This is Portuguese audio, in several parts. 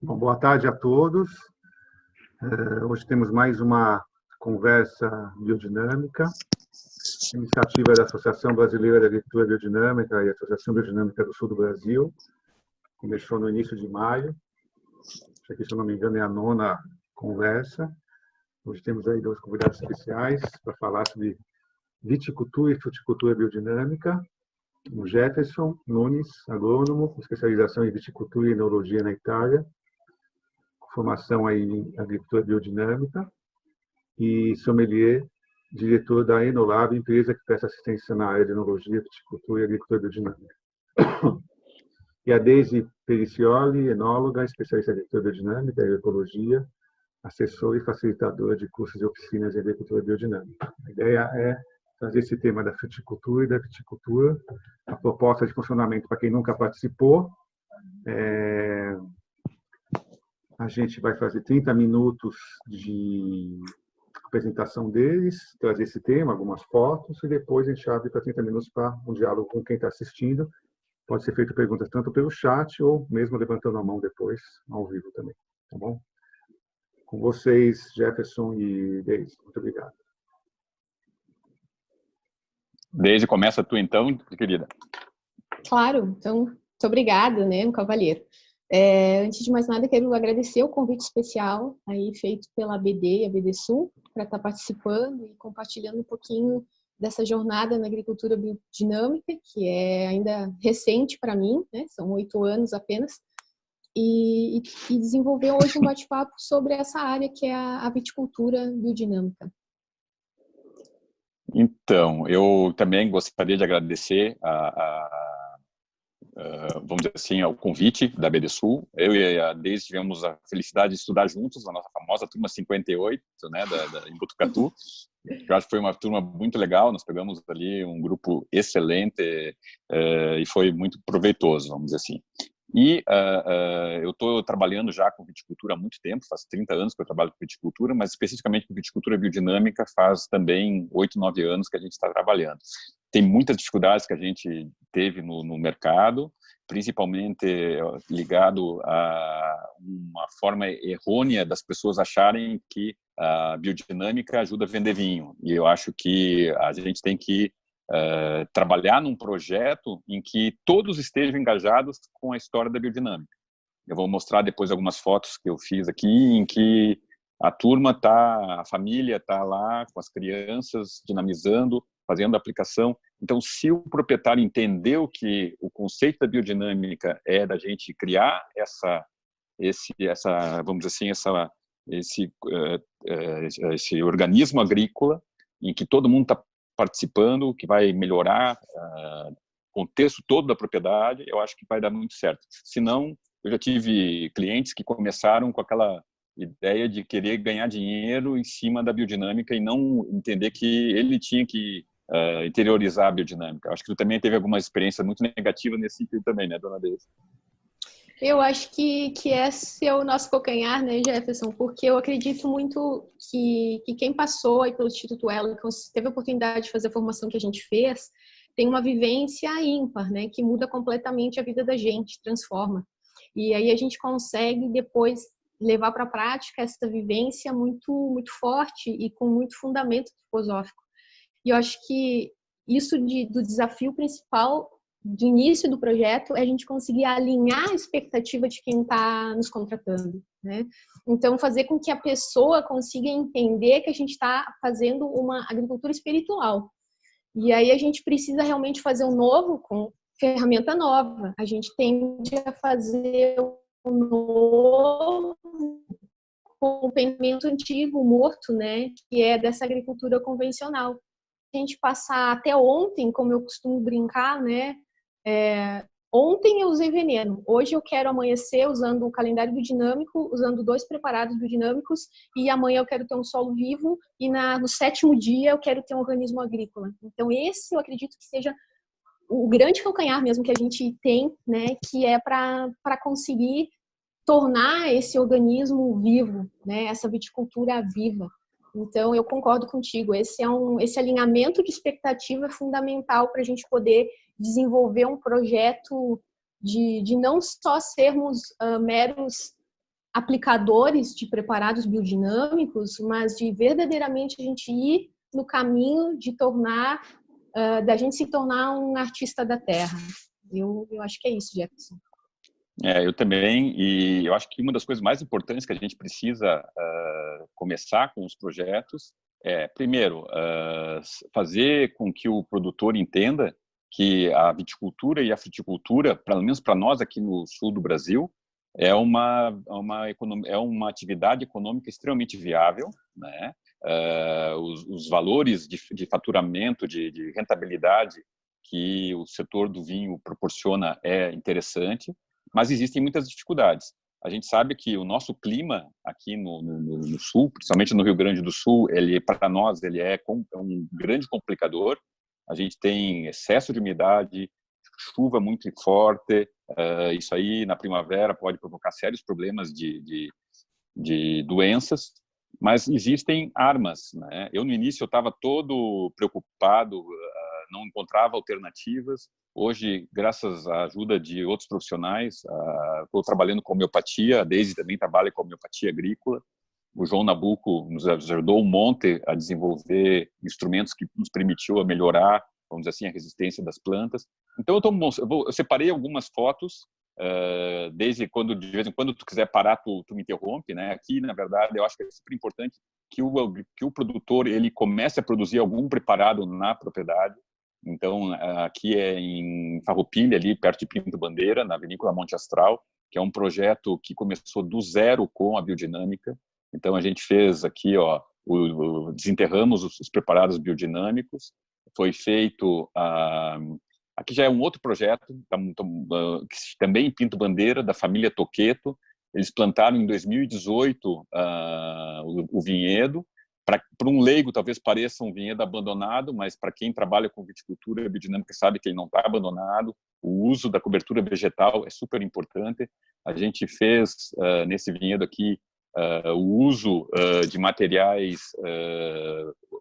Bom, boa tarde a todos. Hoje temos mais uma conversa biodinâmica, iniciativa da Associação Brasileira de Agricultura Biodinâmica e Associação Biodinâmica do Sul do Brasil. Começou no início de maio. Isso aqui, se eu não me engano, é a 9ª conversa. Hoje temos aí 2 convidados especiais para falar sobre viticultura e fruticultura biodinâmica. O Jefferson Nunes, agrônomo, com especialização em viticultura e enologia na Itália, formação aí em agricultura biodinâmica, e sommelier, diretor da Enolab, empresa que presta assistência na área de enologia, viticultura e agricultura biodinâmica. E a Deise Pericioli, enóloga, especialista em agricultura biodinâmica e ecologia, assessora e facilitadora de cursos e oficinas em agricultura biodinâmica. A ideia é trazer esse tema da fruticultura e da viticultura, a proposta de funcionamento para quem nunca participou. A gente vai fazer 30 minutos de apresentação deles, trazer esse tema, algumas fotos, e depois a gente abre para 30 minutos para um diálogo com quem está assistindo. Pode ser feito perguntas tanto pelo chat ou mesmo levantando a mão depois, ao vivo também. Tá bom? Com vocês, Jefferson e Deise. Muito obrigado. Deise, começa tu então, querida. Claro, então, muito obrigada, né, Cavalheiro. Antes de mais nada, quero agradecer o convite especial aí feito pela ABD e a ABD Sul para estar participando e compartilhando um pouquinho dessa jornada na agricultura biodinâmica, que é ainda recente para mim, né, são 8 anos apenas, e desenvolver hoje um bate-papo sobre essa área que é a viticultura biodinâmica. Então, eu também gostaria de agradecer vamos dizer assim, ao convite da BD Sul. Eu e a Deise tivemos a felicidade de estudar juntos na nossa famosa turma 58, né, em Botucatu. Eu acho que foi uma turma muito legal, nós pegamos ali um grupo excelente e foi muito proveitoso, vamos dizer assim. E eu estou trabalhando já com viticultura há muito tempo, faz 30 anos que eu trabalho com viticultura, mas especificamente com viticultura biodinâmica faz também 8, 9 anos que a gente está trabalhando. Tem muitas dificuldades que a gente teve no mercado, principalmente ligado a uma forma errônea das pessoas acharem que a biodinâmica ajuda a vender vinho. E eu acho que a gente tem que trabalhar num projeto em que todos estejam engajados com a história da biodinâmica. Eu vou mostrar depois algumas fotos que eu fiz aqui, em que a turma a família está lá com as crianças, dinamizando, fazendo a aplicação. Então, se o proprietário entendeu que o conceito da biodinâmica é da gente criar vamos dizer assim, esse organismo agrícola em que todo mundo está participando, que vai melhorar o contexto todo da propriedade, eu acho que vai dar muito certo. Se não, eu já tive clientes que começaram com aquela ideia de querer ganhar dinheiro em cima da biodinâmica e não entender que ele tinha que interiorizar a biodinâmica. Acho que tu também teve alguma experiência muito negativa nesse sentido também, né, dona Deise? Eu acho que esse é o nosso calcanhar, né, Jefferson? Porque eu acredito muito que quem passou aí pelo Instituto Wellcome, teve a oportunidade de fazer a formação que a gente fez, tem uma vivência ímpar, né, que muda completamente a vida da gente, transforma. E aí a gente consegue depois levar para a prática essa vivência muito, muito forte e com muito fundamento filosófico. E eu acho que isso do desafio principal do início do projeto é a gente conseguir alinhar a expectativa de quem está nos contratando, né? Então, fazer com que a pessoa consiga entender que a gente está fazendo uma agricultura espiritual. E aí a gente precisa realmente fazer um novo com ferramenta nova. A gente tende a fazer um novo com o pensamento antigo, morto, né? Que é dessa agricultura convencional. A gente passar até ontem, como eu costumo brincar, né? Ontem eu usei veneno, hoje eu quero amanhecer usando o calendário biodinâmico, usando 2 preparados biodinâmicos, e amanhã eu quero ter um solo vivo, e no 7º dia eu quero ter um organismo agrícola. Então esse eu acredito que seja o grande calcanhar mesmo que a gente tem, né, que é para conseguir tornar esse organismo vivo, né, essa viticultura viva. Então, eu concordo contigo, esse alinhamento de expectativa é fundamental para a gente poder desenvolver um projeto de não só sermos meros aplicadores de preparados biodinâmicos, mas de verdadeiramente a gente ir no caminho de da gente se tornar um artista da terra. Eu acho que é isso, Jefferson. Eu também, e eu acho que uma das coisas mais importantes que a gente precisa começar com os projetos é, primeiro, fazer com que o produtor entenda que a viticultura e a fruticultura, pelo menos para nós aqui no sul do Brasil, é uma atividade econômica extremamente viável, né? Os valores de faturamento, de rentabilidade que o setor do vinho proporciona é interessante, mas existem muitas dificuldades. A gente sabe que o nosso clima aqui no sul, principalmente no Rio Grande do Sul, para nós ele é um grande complicador. A gente tem excesso de umidade, chuva muito forte, isso aí na primavera pode provocar sérios problemas de doenças, mas existem armas, né? Eu no início eu estava todo preocupado, não encontrava alternativas. Hoje, graças à ajuda de outros profissionais, estou trabalhando com homeopatia, a Deise também trabalha com homeopatia agrícola. O João Nabuco nos ajudou um monte a desenvolver instrumentos que nos permitiu a melhorar, vamos dizer assim, a resistência das plantas. Então, eu separei algumas fotos, desde quando, de vez em quando, tu quiser parar, tu me interrompe, né? Aqui, na verdade, eu acho que é super importante que o produtor ele comece a produzir algum preparado na propriedade. Então, aqui é em Farroupilha, ali perto de Pinto Bandeira, na Vinícola Monte Astral, que é um projeto que começou do zero com a biodinâmica. Então, a gente fez aqui, desenterramos os preparados biodinâmicos. Foi feito, aqui já é um outro projeto, também em Pinto Bandeira, da família Toqueto. Eles plantaram em 2018 o vinhedo. Para um leigo, talvez pareça um vinhedo abandonado, mas para quem trabalha com viticultura biodinâmica sabe que ele não está abandonado. O uso da cobertura vegetal é super importante. A gente fez, nesse vinhedo aqui, o uso de materiais,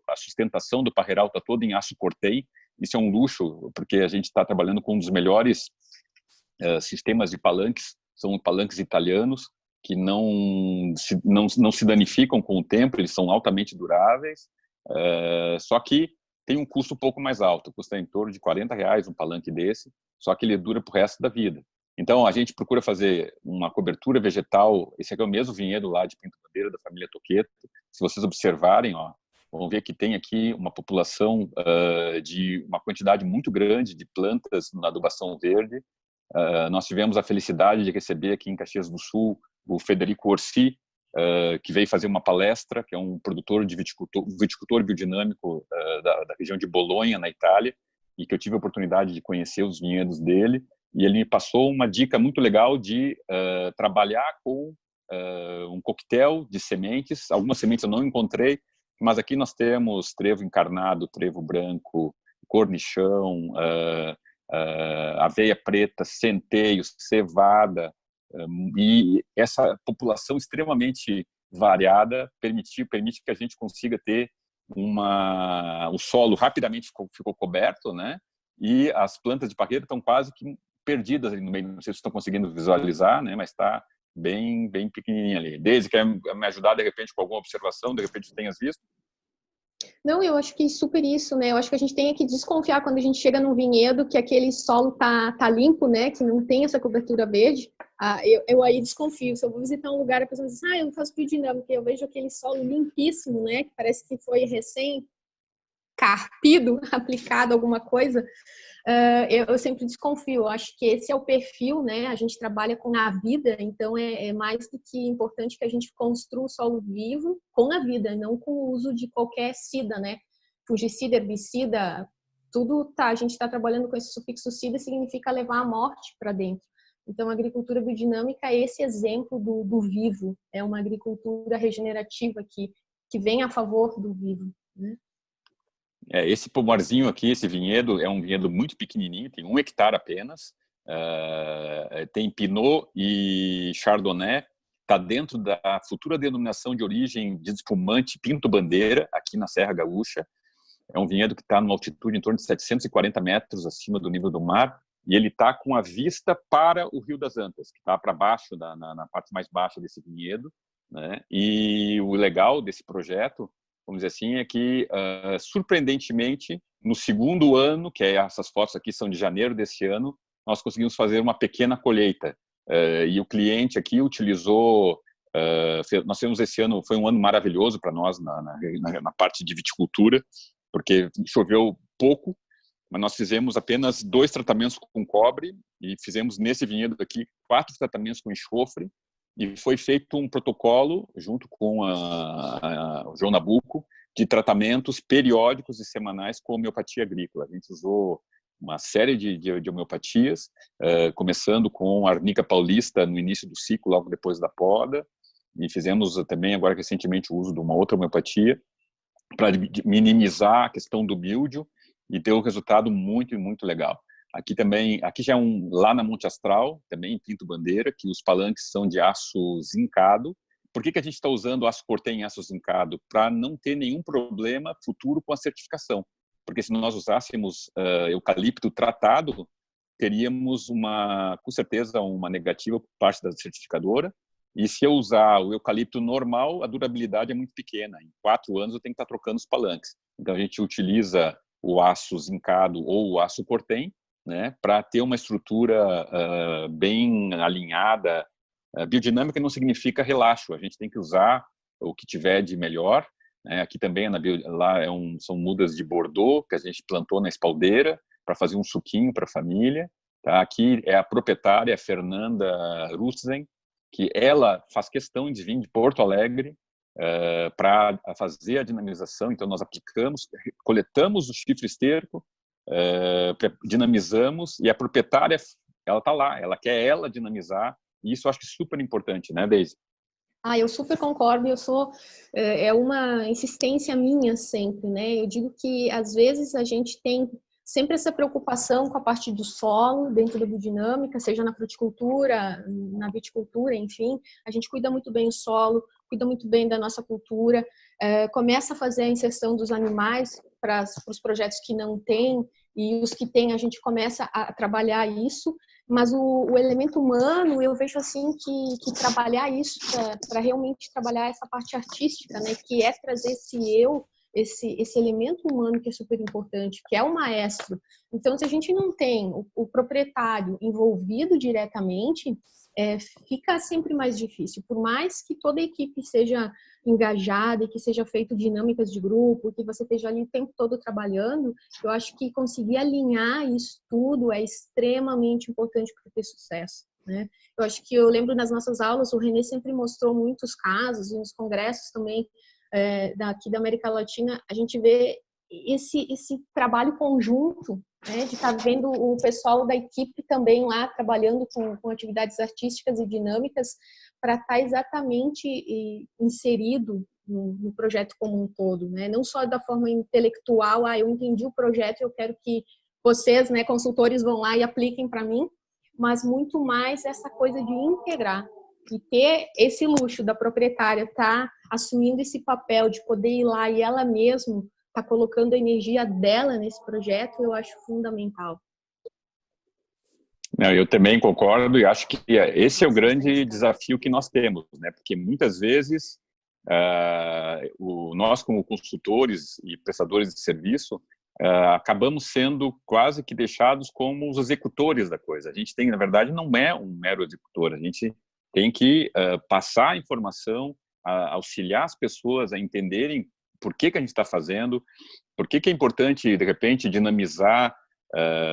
a sustentação do parreiral está toda em aço cortei. Isso é um luxo, porque a gente está trabalhando com um dos melhores sistemas de palanques, são palanques italianos, que não se danificam com o tempo, eles são altamente duráveis, só que tem um custo um pouco mais alto, custa em torno de R$40 um palanque desse, só que ele dura para o resto da vida. Então, a gente procura fazer uma cobertura vegetal, esse aqui é o mesmo vinhedo lá de Pinto Bandeira, da família Toqueto. Se vocês observarem, vão ver que tem aqui uma população de uma quantidade muito grande de plantas na adubação verde. Nós tivemos a felicidade de receber aqui em Caxias do Sul o Federico Orsi, que veio fazer uma palestra, que é um produtor de viticultor biodinâmico da região de Bolonha, na Itália, e que eu tive a oportunidade de conhecer os vinhedos dele, e ele me passou uma dica muito legal de trabalhar com um coquetel de sementes. Algumas sementes eu não encontrei, mas aqui nós temos trevo encarnado, trevo branco, cornichão, aveia preta, centeio, cevada, e essa população extremamente variada permite que a gente consiga ter o solo rapidamente ficou coberto, né? E as plantas de parreira estão quase que perdidas ali no meio. Não sei se estão conseguindo visualizar, né? Mas está bem pequenininha ali. Desde quer me ajudar de repente com alguma observação, de repente tenhas visto? Não, eu acho que super isso, né? Eu acho que a gente tem que desconfiar quando a gente chega num vinhedo que aquele solo tá limpo, né? Que não tem essa cobertura verde. Eu aí desconfio. Se eu vou visitar um lugar, a pessoa diz, eu não faço biodinâmica, eu vejo aquele solo limpíssimo, né? Que parece que foi recém-carpido, aplicado alguma coisa. Eu sempre desconfio. Eu acho que esse é o perfil, né? A gente trabalha com a vida, então é mais do que importante que a gente construa o solo vivo com a vida, não com o uso de qualquer sida, né? Fungicida, herbicida, tudo a gente está trabalhando com esse sufixo sida, significa levar a morte para dentro. Então, a agricultura biodinâmica é esse exemplo do vivo, é uma agricultura regenerativa que vem a favor do vivo, né? Esse pomarzinho aqui, esse vinhedo, é um vinhedo muito pequenininho, tem 1 hectare apenas, tem Pinot e Chardonnay, está dentro da futura denominação de origem de espumante Pinto Bandeira, aqui na Serra Gaúcha. É um vinhedo que está numa altitude em torno de 740 metros acima do nível do mar, e ele está com a vista para o Rio das Antas, que está para baixo, na parte mais baixa desse vinhedo, né? E o legal desse projeto, vamos dizer assim, é que, surpreendentemente, no segundo ano, que essas fotos aqui são de janeiro desse ano, nós conseguimos fazer uma pequena colheita. E o cliente aqui utilizou... nós temos esse ano, foi um ano maravilhoso para nós na parte de viticultura, porque choveu pouco, mas nós fizemos apenas 2 tratamentos com cobre e fizemos nesse vinhedo aqui 4 tratamentos com enxofre, e foi feito um protocolo junto com o João Nabuco de tratamentos periódicos e semanais com homeopatia agrícola. A gente usou uma série de homeopatias, começando com a arnica paulista no início do ciclo, logo depois da poda, e fizemos também agora recentemente o uso de uma outra homeopatia para minimizar a questão do míldio, e deu um resultado muito, muito legal. Aqui já é lá na Monte Astral, também em Pinto Bandeira, que os palanques são de aço zincado. Por que a gente está usando aço Cortem em aço zincado? Para não ter nenhum problema futuro com a certificação. Porque se nós usássemos eucalipto tratado, teríamos com certeza uma negativa por parte da certificadora. E se eu usar o eucalipto normal, a durabilidade é muito pequena. Em 4 anos eu tenho que estar trocando os palanques. Então a gente utiliza o aço zincado ou o aço Cortem, né, para ter uma estrutura bem alinhada. Biodinâmica não significa relaxo, a gente tem que usar o que tiver de melhor, né? Aqui também lá são mudas de Bordeaux que a gente plantou na espaldeira para fazer um suquinho para a família. Tá? Aqui é a proprietária, a Fernanda Rutzen, que ela faz questão de vir de Porto Alegre para fazer a dinamização. Então nós coletamos o chifre esterco, dinamizamos, e a proprietária, ela está lá, ela quer dinamizar, e isso eu acho que é super importante, né, Deise? Eu super concordo, é uma insistência minha sempre, né? Eu digo que às vezes a gente tem sempre essa preocupação com a parte do solo dentro da biodinâmica, seja na fruticultura, na viticultura, enfim, a gente cuida muito bem do solo, cuida muito bem da nossa cultura, começa a fazer a inserção dos animais para os projetos que não têm, e os que têm a gente começa a trabalhar isso, mas o elemento humano, eu vejo assim que trabalhar isso para realmente trabalhar essa parte artística, né, que é trazer esse elemento humano que é super importante, que é o maestro. Então, se a gente não tem o proprietário envolvido diretamente, fica sempre mais difícil. Por mais que toda a equipe seja engajada e que seja feito dinâmicas de grupo, que você esteja ali o tempo todo trabalhando, eu acho que conseguir alinhar isso tudo é extremamente importante para ter sucesso, né? Eu acho que eu lembro nas nossas aulas, o René sempre mostrou muitos casos, e nos congressos também, daqui da América Latina, a gente vê esse trabalho conjunto, né, de estar vendo o pessoal da equipe também lá trabalhando com atividades artísticas e dinâmicas para estar exatamente inserido no projeto como um todo, né? Não só da forma intelectual, eu entendi o projeto e eu quero que vocês, né, consultores, vão lá e apliquem para mim, mas muito mais essa coisa de integrar. E ter esse luxo da proprietária estar assumindo esse papel de poder ir lá e ela mesma estar colocando a energia dela nesse projeto, eu acho fundamental. Eu também concordo, e acho que esse é o grande desafio que nós temos, né? Porque muitas vezes nós, como consultores e prestadores de serviço, acabamos sendo quase que deixados como os executores da coisa. A gente tem, na verdade, não é um mero executor, a gente tem que passar a informação, auxiliar as pessoas a entenderem por que a gente está fazendo, por que é importante, de repente, dinamizar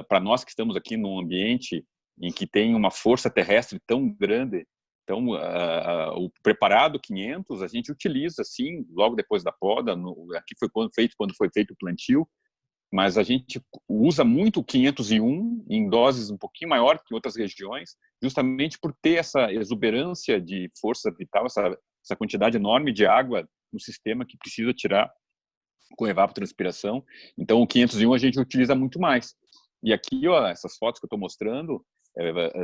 para nós que estamos aqui num ambiente em que tem uma força terrestre tão grande. Então, o preparado 500 a gente utiliza, sim, logo depois da poda. Aqui foi quando foi feito o plantio, mas a gente usa muito o 501 em doses um pouquinho maior que em outras regiões, justamente por ter essa exuberância de força vital, essa quantidade enorme de água no sistema que precisa tirar com evapotranspiração. Então, o 501 a gente utiliza muito mais. E aqui, essas fotos que eu estou mostrando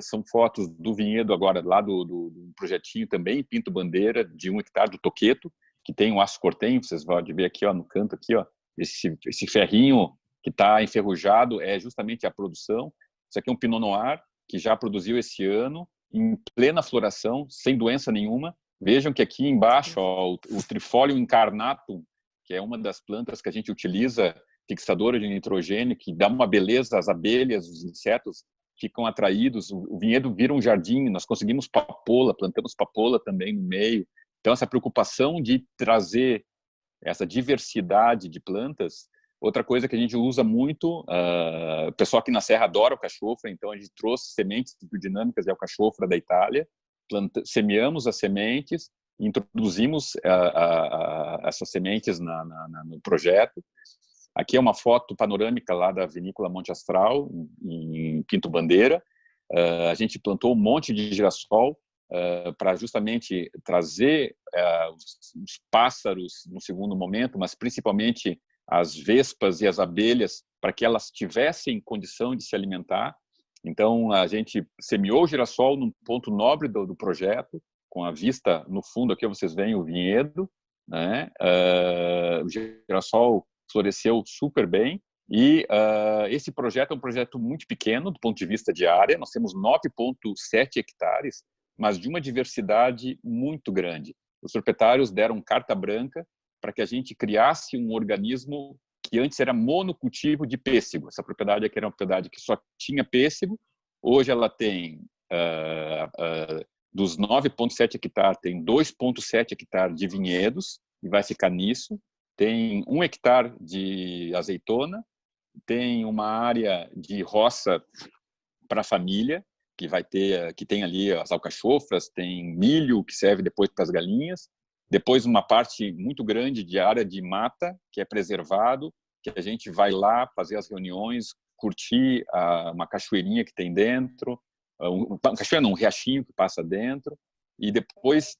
são fotos do vinhedo agora, lá do projetinho também, Pinto Bandeira, de 1 hectare do Toqueto, que tem um aço Cortem, vocês podem ver aqui, no canto aqui, esse ferrinho que está enferrujado é justamente a produção. Isso aqui é um Pinot Noir que já produziu esse ano, em plena floração, sem doença nenhuma. Vejam que aqui embaixo, ó, o Trifolium incarnatum, que é uma das plantas que a gente utiliza, fixadora de nitrogênio, que dá uma beleza às abelhas, os insetos ficam atraídos, o vinhedo vira um jardim, nós conseguimos papoula, plantamos papoula também no meio. Então, essa preocupação de trazer essa diversidade de plantas. Outra coisa que a gente usa muito, o pessoal aqui na Serra adora alcachofra, então a gente trouxe sementes biodinâmicas de alcachofra da Itália, semeamos as sementes, introduzimos essas sementes no projeto. Aqui é uma foto panorâmica lá da vinícola Monte Astral, em Pinto Bandeira. A gente plantou um monte de girassol para justamente trazer os pássaros no segundo momento, mas principalmente as vespas e as abelhas, para que elas tivessem condição de se alimentar. Então, a gente semeou o girassol num ponto nobre do projeto, com a vista no fundo, aqui vocês veem o vinhedo, né? O girassol floresceu super bem, e esse projeto é um projeto muito pequeno do ponto de vista de área, nós temos 9,7 hectares, mas de uma diversidade muito grande. Os proprietários deram carta branca para que a gente criasse um organismo que antes era monocultivo de pêssego. Essa propriedade aqui era uma propriedade que só tinha pêssego. Hoje ela tem, dos 9,7 hectares, tem 2,7 hectares de vinhedos, e vai ficar nisso. Tem 1 hectare de azeitona, tem uma área de roça para a família, que tem ali as alcachofras, tem milho, que serve depois para as galinhas. Depois, uma parte muito grande de área de mata, que é preservado, que a gente vai lá fazer as reuniões, curtir uma cachoeirinha que tem dentro, um riachinho que passa dentro. E depois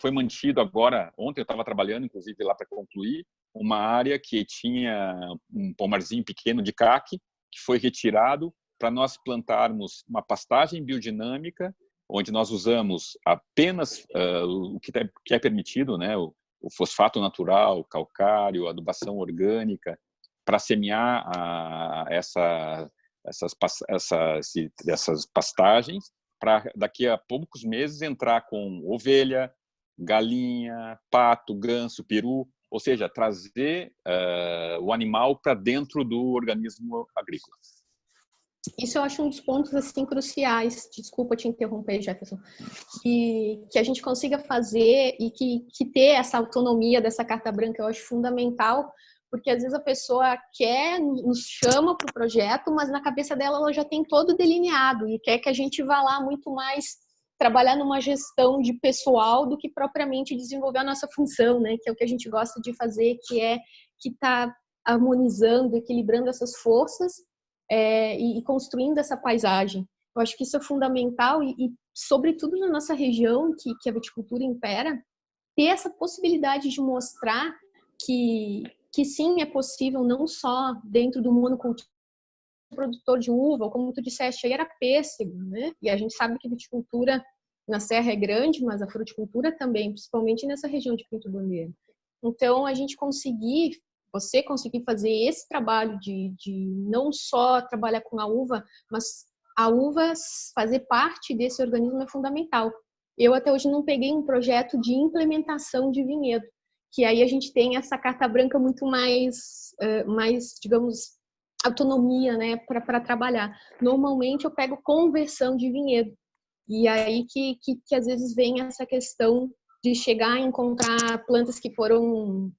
foi mantido agora, ontem eu estava trabalhando, inclusive, lá para concluir, uma área que tinha um pomarzinho pequeno de caque, que foi retirado para nós plantarmos uma pastagem biodinâmica, onde nós usamos apenas o que é permitido, né, o fosfato natural, calcário, adubação orgânica, para semear essas pastagens, para daqui a poucos meses entrar com ovelha, galinha, pato, ganso, peru, ou seja, trazer o animal para dentro do organismo agrícola. Isso eu acho um dos pontos assim cruciais, desculpa te interromper, Jefferson, que a gente consiga fazer e que ter essa autonomia dessa carta branca eu acho fundamental, porque às vezes a pessoa nos chama para o projeto, mas na cabeça dela ela já tem todo delineado e quer que a gente vá lá muito mais trabalhar numa gestão de pessoal do que propriamente desenvolver a nossa função, né? Que é o que a gente gosta de fazer, que tá harmonizando, equilibrando essas forças e construindo essa paisagem. Eu acho que isso é fundamental e sobretudo na nossa região, que a viticultura impera, ter essa possibilidade de mostrar que sim, é possível, não só dentro do monocultivo produtor de uva, como tu disseste, aí era pêssego, né? E a gente sabe que a viticultura na Serra é grande, mas a fruticultura também, principalmente nessa região de Pinto Bandeira. Então, você conseguir fazer esse trabalho de não só trabalhar com a uva, mas a uva fazer parte desse organismo é fundamental. Eu até hoje não peguei um projeto de implementação de vinhedo, que aí a gente tem essa carta branca muito mais digamos, autonomia, né, para trabalhar. Normalmente eu pego conversão de vinhedo, e aí que às vezes vem essa questão de chegar e encontrar plantas que foram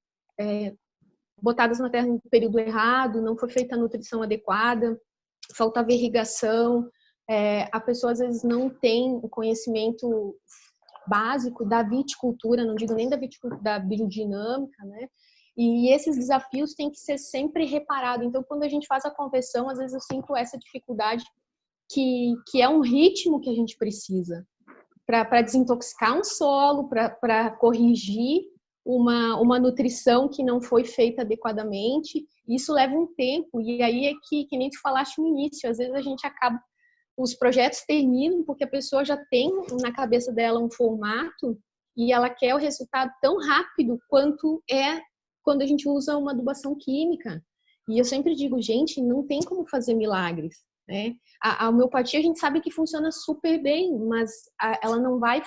botadas na terra no período errado, não foi feita a nutrição adequada, faltava irrigação, a pessoa às vezes não tem o conhecimento básico da viticultura, não digo nem da biodinâmica, né? E esses desafios têm que ser sempre reparados. Então, quando a gente faz a conversão, às vezes eu sinto essa dificuldade que é um ritmo que a gente precisa para desintoxicar um solo, para corrigir uma nutrição que não foi feita adequadamente. Isso leva um tempo. E aí é que nem tu falaste no início, às vezes a gente acaba... Os projetos terminam porque a pessoa já tem na cabeça dela um formato e ela quer o resultado tão rápido quanto é quando a gente usa uma adubação química. E eu sempre digo, gente, não tem como fazer milagres. né? A homeopatia a gente sabe que funciona super bem, mas ela não vai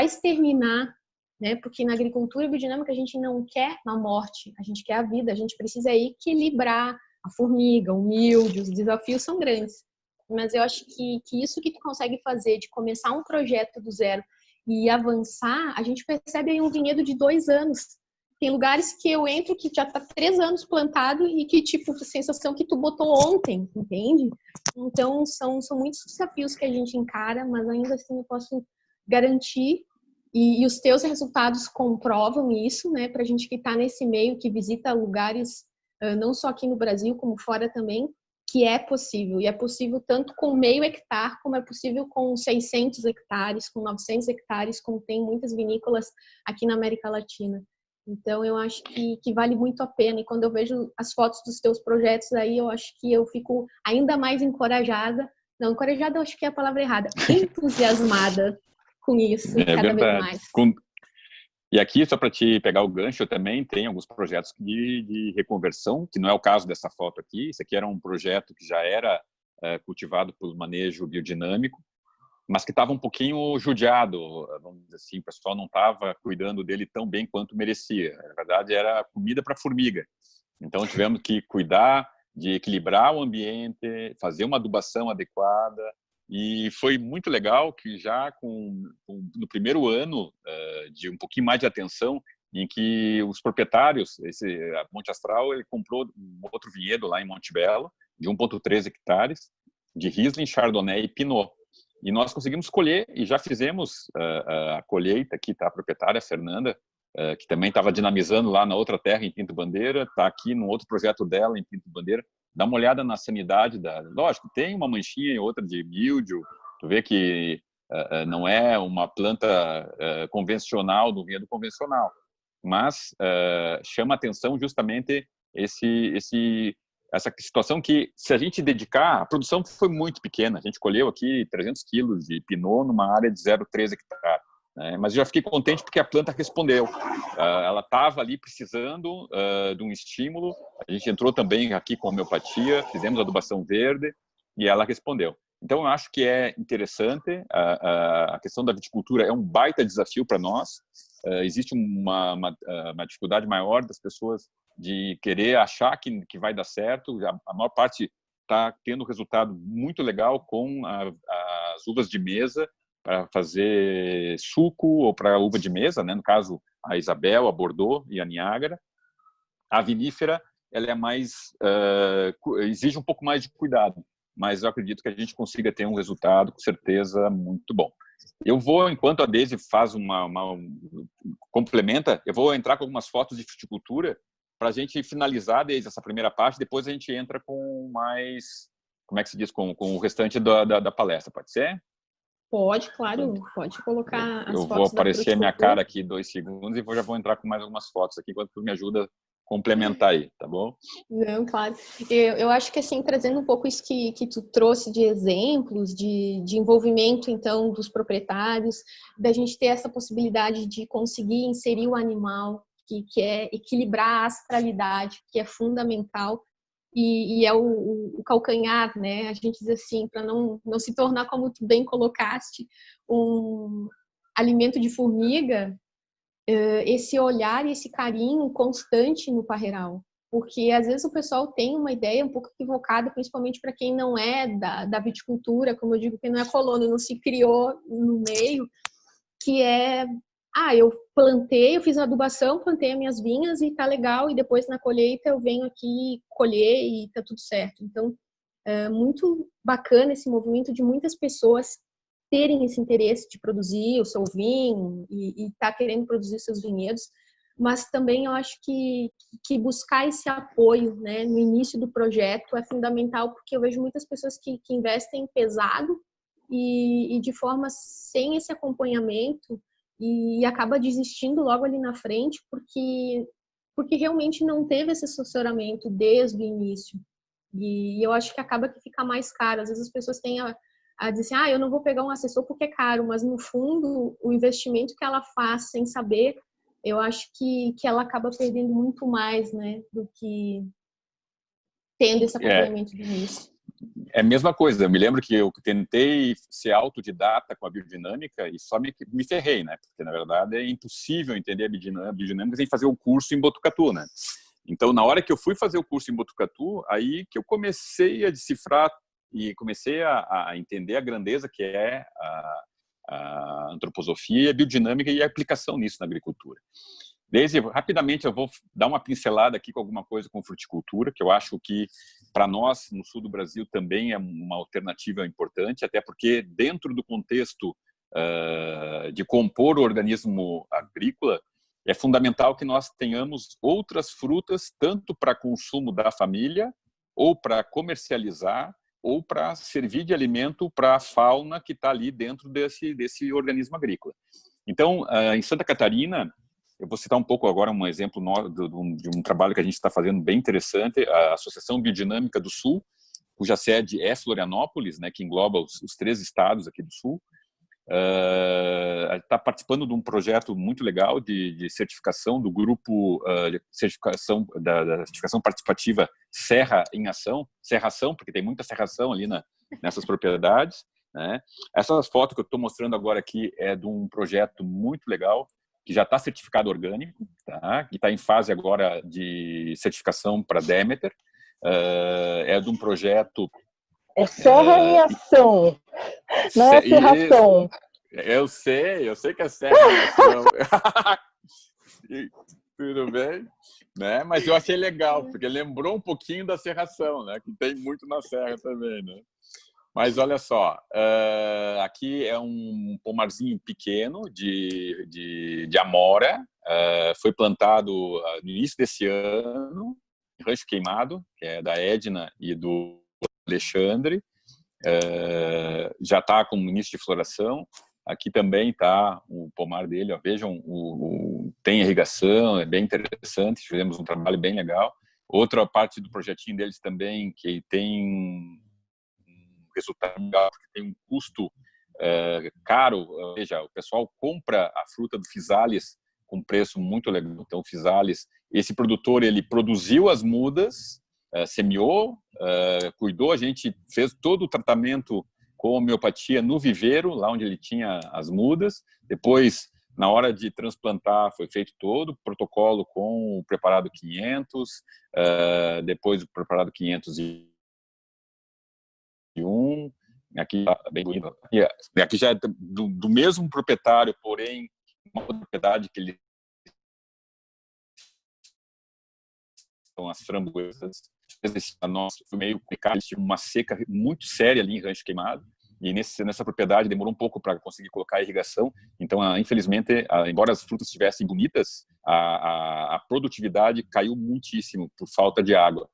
exterminar, né? Porque na agricultura biodinâmica a gente não quer a morte, a gente quer a vida, a gente precisa equilibrar a formiga, o milho, os desafios são grandes. Mas eu acho que isso que tu consegue fazer, de começar um projeto do zero e avançar, a gente percebe aí um vinhedo de 2 anos. Tem lugares que eu entro que já está 3 anos plantado e que, tipo, a sensação que tu botou ontem, entende? Então, são muitos desafios que a gente encara, mas ainda assim eu posso garantir, e os teus resultados comprovam isso, né? Para a gente que está nesse meio, que visita lugares, não só aqui no Brasil, como fora também, que é possível. E é possível tanto com meio hectare, como é possível com 600 hectares, com 900 hectares, como tem muitas vinícolas aqui na América Latina. Então, eu acho que vale muito a pena. E quando eu vejo as fotos dos teus projetos aí, eu acho que eu fico ainda mais encorajada. Não, encorajada eu acho que é a palavra errada. Entusiasmada com isso, cada vez mais. E aqui, só para te pegar o gancho, eu também tenho alguns projetos de reconversão, que não é o caso dessa foto aqui. Esse aqui era um projeto que já era cultivado por manejo biodinâmico, mas que estava um pouquinho judiado, vamos dizer assim, o pessoal não estava cuidando dele tão bem quanto merecia. Na verdade, era comida para formiga. Então, tivemos que cuidar de equilibrar o ambiente, fazer uma adubação adequada, e foi muito legal que já no primeiro ano de um pouquinho mais de atenção, em que os proprietários, a Monte Astral, ele comprou um outro vinhedo lá em Monte Belo, de 1,3 hectares, de Riesling, Chardonnay e Pinot. E nós conseguimos colher, e já fizemos a colheita. Aqui está a proprietária, a Fernanda, que também estava dinamizando lá na outra terra, em Pinto Bandeira, está aqui no outro projeto dela, em Pinto Bandeira. Dá uma olhada na sanidade Lógico, tem uma manchinha e outra de míldio, tu vê que não é uma planta convencional, do vinhedo convencional, mas chama atenção justamente essa situação que, se a gente dedicar, a produção foi muito pequena. A gente colheu aqui 300 quilos de Pinot numa área de 0,3 hectare. Mas eu já fiquei contente porque a planta respondeu. Ela estava ali precisando de um estímulo. A gente entrou também aqui com homeopatia, fizemos adubação verde e ela respondeu. Então, eu acho que é interessante. A questão da viticultura é um baita desafio para nós. Existe uma dificuldade maior das pessoas de querer achar que vai dar certo. A maior parte está tendo resultado muito legal com as uvas de mesa, para fazer suco ou para uva de mesa, né? No caso, a Isabel, a Bordeaux e a Niágara. A vinífera, ela é mais, exige um pouco mais de cuidado, mas eu acredito que a gente consiga ter um resultado, com certeza, muito bom. Eu vou, enquanto a Deise faz complementa, eu vou entrar com algumas fotos de fruticultura para a gente finalizar desde essa primeira parte, depois a gente entra com mais, como é que se diz, com o restante da palestra, pode ser? Pode, claro, pode colocar as fotos. Eu vou aparecer a minha cara aqui 2 segundos e já vou entrar com mais algumas fotos aqui, enquanto tu me ajuda a complementar aí, tá bom? Não, claro. Eu acho que, assim, trazendo um pouco isso que tu trouxe de exemplos, de envolvimento, então, dos proprietários, da gente ter essa possibilidade de conseguir inserir o animal, que é equilibrar a astralidade, que é fundamental. E é o calcanhar, né? A gente diz assim, para não se tornar, como tu bem colocaste, um alimento de formiga, esse olhar e esse carinho constante no parreiral. Porque, às vezes, o pessoal tem uma ideia um pouco equivocada, principalmente para quem não é da viticultura, como eu digo, quem não é colono, não se criou no meio, que é... eu plantei, eu fiz a adubação, plantei as minhas vinhas e tá legal, e depois na colheita eu venho aqui colher e tá tudo certo. Então, é muito bacana esse movimento de muitas pessoas terem esse interesse de produzir o seu vinho e tá querendo produzir seus vinhedos, mas também eu acho que buscar esse apoio, né, no início do projeto é fundamental, porque eu vejo muitas pessoas que investem pesado e de forma sem esse acompanhamento, e acaba desistindo logo ali na frente porque realmente não teve esse assessoramento desde o início. E eu acho que acaba que fica mais caro. Às vezes as pessoas têm a dizer assim, eu não vou pegar um assessor porque é caro, mas no fundo o investimento que ela faz sem saber, eu acho que ela acaba perdendo muito mais, né, do que tendo esse acompanhamento do início. É a mesma coisa. Eu me lembro que eu tentei ser autodidata com a biodinâmica e só me ferrei, né? Porque, na verdade, é impossível entender a biodinâmica sem fazer o curso em Botucatu, né? Então, na hora que eu fui fazer o curso em Botucatu, aí que eu comecei a decifrar e comecei a entender a grandeza que é a antroposofia, a biodinâmica e a aplicação nisso na agricultura. Desde, rapidamente, eu vou dar uma pincelada aqui com alguma coisa com fruticultura, que eu acho que, para nós, no sul do Brasil, também é uma alternativa importante, até porque, dentro do contexto de compor o organismo agrícola, é fundamental que nós tenhamos outras frutas, tanto para consumo da família, ou para comercializar, ou para servir de alimento para a fauna que está ali dentro desse organismo agrícola. Então, em Santa Catarina, eu vou citar um pouco agora um exemplo de um trabalho que a gente está fazendo bem interessante, a Associação Biodinâmica do Sul, cuja sede é Florianópolis, né, que engloba os 3 estados aqui do Sul. Está participando de um projeto muito legal de certificação do grupo de certificação da certificação participativa Serra em Ação, Serração, porque tem muita serração ali nessas propriedades, né? Essas fotos que eu estou mostrando agora aqui é de um projeto muito legal que já está certificado orgânico, tá? Que está em fase agora de certificação para Demeter. É de um projeto... É serra em ação, não é serração. Eu sei que é serra em ação. Tudo bem? Né? Mas eu achei legal, porque lembrou um pouquinho da serração, né? Que tem muito na serra também, né? Mas olha só, aqui é um pomarzinho pequeno de amora, foi plantado no início desse ano, em Rancho Queimado, que é da Edna e do Alexandre, já está com o início de floração. Aqui também está o pomar dele, ó, vejam, tem irrigação, é bem interessante, fizemos um trabalho bem legal. Outra parte do projetinho deles também, que tem resultado legal, porque tem um custo caro, veja, o pessoal compra a fruta do Physalis com preço muito legal. Então, o Physalis, esse produtor, ele produziu as mudas, semeou, cuidou, a gente fez todo o tratamento com homeopatia no viveiro, lá onde ele tinha as mudas. Depois, na hora de transplantar, foi feito todo o protocolo com o preparado 500, depois o preparado 501, aqui bem bonito. Aqui já é do mesmo proprietário, porém uma outra propriedade que ele são as framboesas. Nossa, foi meio complicado, tinha uma seca muito séria ali em Rancho Queimado, e nessa propriedade demorou um pouco para conseguir colocar a irrigação. Então, infelizmente, embora as frutas estivessem bonitas, a produtividade caiu muitíssimo por falta de água.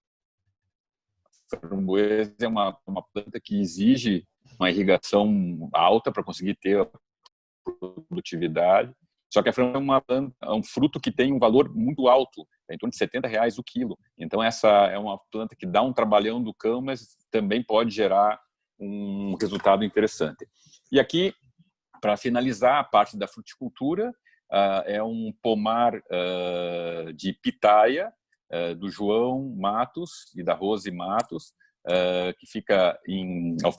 A framboesa é uma planta que exige uma irrigação alta para conseguir ter a produtividade. Só que a framboesa é um fruto que tem um valor muito alto, em torno de R$70 o quilo. Então, essa é uma planta que dá um trabalhão do cão, mas também pode gerar um resultado interessante. E aqui, para finalizar a parte da fruticultura, é um pomar de pitaia, do João Matos e da Rose Matos, que fica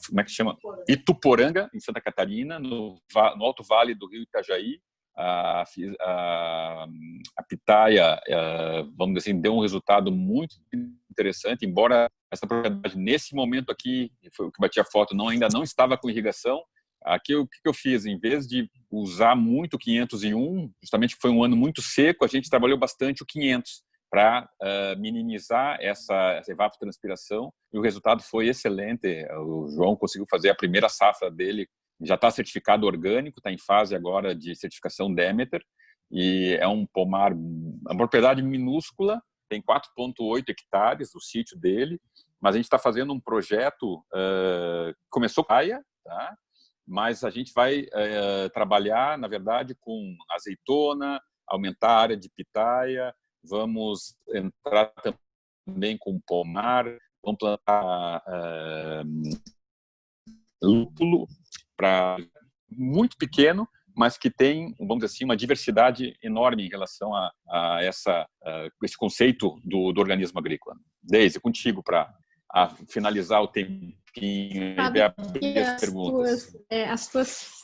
como é que chama? Ituporanga, em Santa Catarina, no Alto Vale do Rio Itajaí. A pitaia, vamos dizer assim, deu um resultado muito interessante, embora essa propriedade, nesse momento aqui, foi o que bati a foto, ainda não estava com irrigação. Aqui, o que eu fiz? Em vez de usar muito o 501, justamente foi um ano muito seco, a gente trabalhou bastante o 500 para minimizar essa evapotranspiração, e o resultado foi excelente. O João conseguiu fazer a primeira safra dele, já está certificado orgânico, está em fase agora de certificação Demeter, e é um pomar, uma propriedade minúscula, tem 4,8 hectares o sítio dele, mas a gente está fazendo um projeto, começou com pitaia, tá? Mas a gente vai trabalhar, na verdade, com azeitona, aumentar a área de pitaia, vamos entrar também com pomar, vamos plantar lúpulo, muito pequeno, mas que tem, vamos dizer assim, uma diversidade enorme em relação a esse conceito do organismo agrícola. Deise, contigo para a finalizar o tempinho e abrir as perguntas. As tuas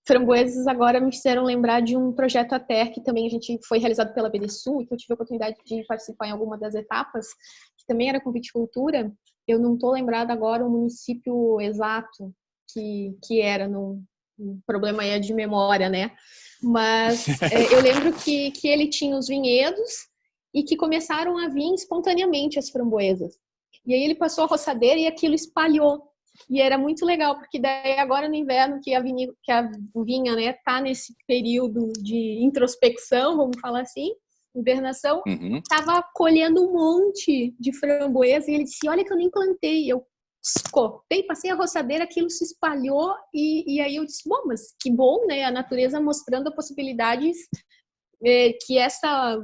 framboesas agora me fizeram lembrar de um projeto ATER que também a gente foi realizado pela BDSU, e que eu tive a oportunidade de participar em alguma das etapas, que também era com viticultura. Eu não estou lembrada agora o município exato que era, no problema aí é de memória, né? Mas eu lembro que ele tinha os vinhedos e que começaram a vir espontaneamente as framboesas. E aí ele passou a roçadeira e aquilo espalhou. E era muito legal, porque daí agora no inverno que a vinha, né, tá nesse período de introspecção, vamos falar assim, hibernação, tava colhendo um monte de framboesa e ele disse, olha que eu nem plantei. Eu cortei, passei a roçadeira, aquilo se espalhou e aí eu disse, bom, mas que bom, né, a natureza mostrando as possibilidades que essa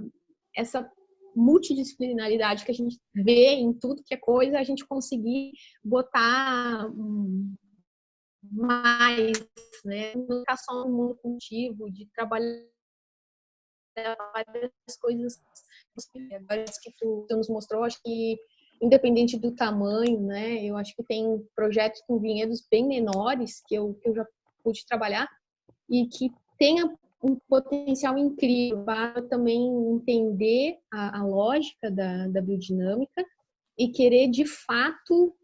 multidisciplinaridade que a gente vê em tudo que é coisa, a gente conseguir botar mais, né? Não ficar só no monocultivo, de trabalhar várias coisas. Agora que tu nos mostrou, acho que independente do tamanho, né? Eu acho que tem projetos com vinhedos bem menores que eu já pude trabalhar e que tenha um potencial incrível para também entender a lógica da biodinâmica e querer, de fato,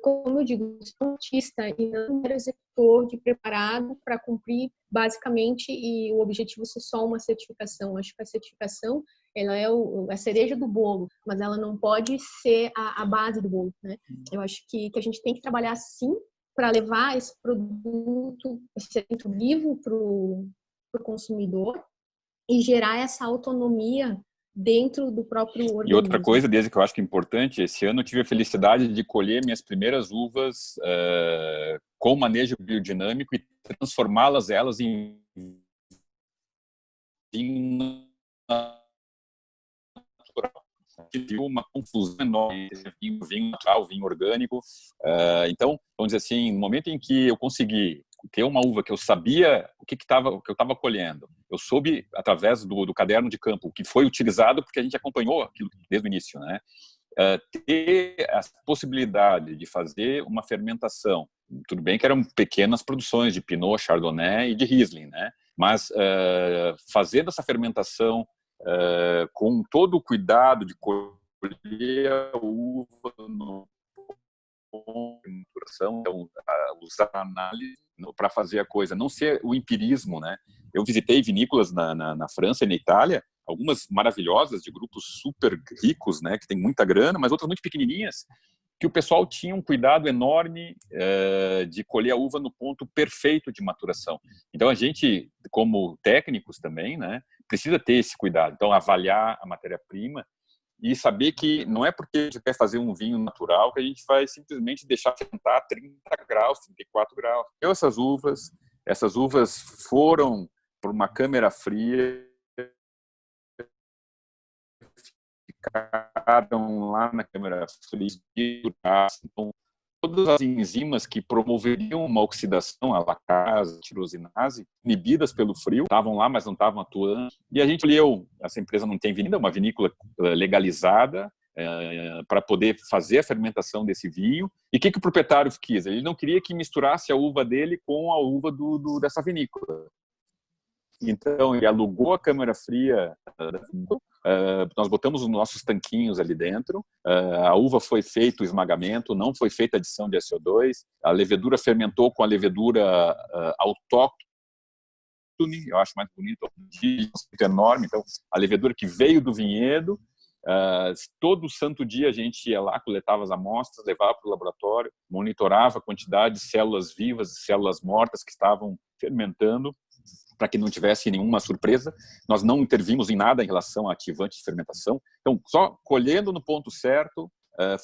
como eu digo, sou um artista e não um executor de preparado para cumprir basicamente e o objetivo ser só uma certificação. Acho que a certificação ela é a cereja do bolo, mas ela não pode ser a base do bolo, né? Eu acho que a gente tem que trabalhar sim para levar esse produto, esse alimento vivo para o consumidor e gerar essa autonomia dentro do próprio organismo. E outra coisa, desde que eu acho que é importante, esse ano eu tive a felicidade de colher minhas primeiras uvas com manejo biodinâmico e transformá-las em vinho natural. Tive uma confusão enorme entre vinho natural, vinho orgânico. Então, vamos dizer assim, no momento em que eu consegui ter uma uva que eu sabia o que eu estava colhendo, eu soube através do caderno de campo o que foi utilizado, porque a gente acompanhou aquilo desde o início, né? Ter a possibilidade de fazer uma fermentação, tudo bem que eram pequenas produções de Pinot, Chardonnay e de Riesling, né? Mas fazendo essa fermentação com todo o cuidado de colher a uva no ponto de maturação, então, usar a análise para fazer a coisa, não ser o empirismo, né? Eu visitei vinícolas na França e na Itália, algumas maravilhosas, de grupos super ricos, né, que tem muita grana, mas outras muito pequenininhas, que o pessoal tinha um cuidado enorme de colher a uva no ponto perfeito de maturação. Então, a gente, como técnicos também, né, precisa ter esse cuidado. Então, avaliar a matéria-prima e saber que não é porque a gente quer fazer um vinho natural que a gente vai simplesmente deixar fermentar a 30 graus, 34 graus. Então, essas uvas foram por uma câmara fria, ficaram lá na câmara fria, então, todas as enzimas que promoveriam uma oxidação, a lactase, a tirosinase, inibidas pelo frio, estavam lá, mas não estavam atuando. E a gente escolheu, essa empresa não tem vinda, uma vinícola legalizada, para poder fazer a fermentação desse vinho. E o que o proprietário quis? Ele não queria que misturasse a uva dele com a uva dessa vinícola. Então, ele alugou a câmara fria da vinícola. Nós botamos os nossos tanquinhos ali dentro, a uva foi feito o esmagamento, não foi feita adição de SO2, a levedura fermentou com a levedura autóctone, eu acho mais bonito, enorme, então a levedura que veio do vinhedo, todo santo dia a gente ia lá, coletava as amostras, levava para o laboratório, monitorava a quantidade de células vivas e células mortas que estavam fermentando, para que não tivesse nenhuma surpresa. Nós não intervimos em nada em relação a ativante de fermentação. Então, só colhendo no ponto certo,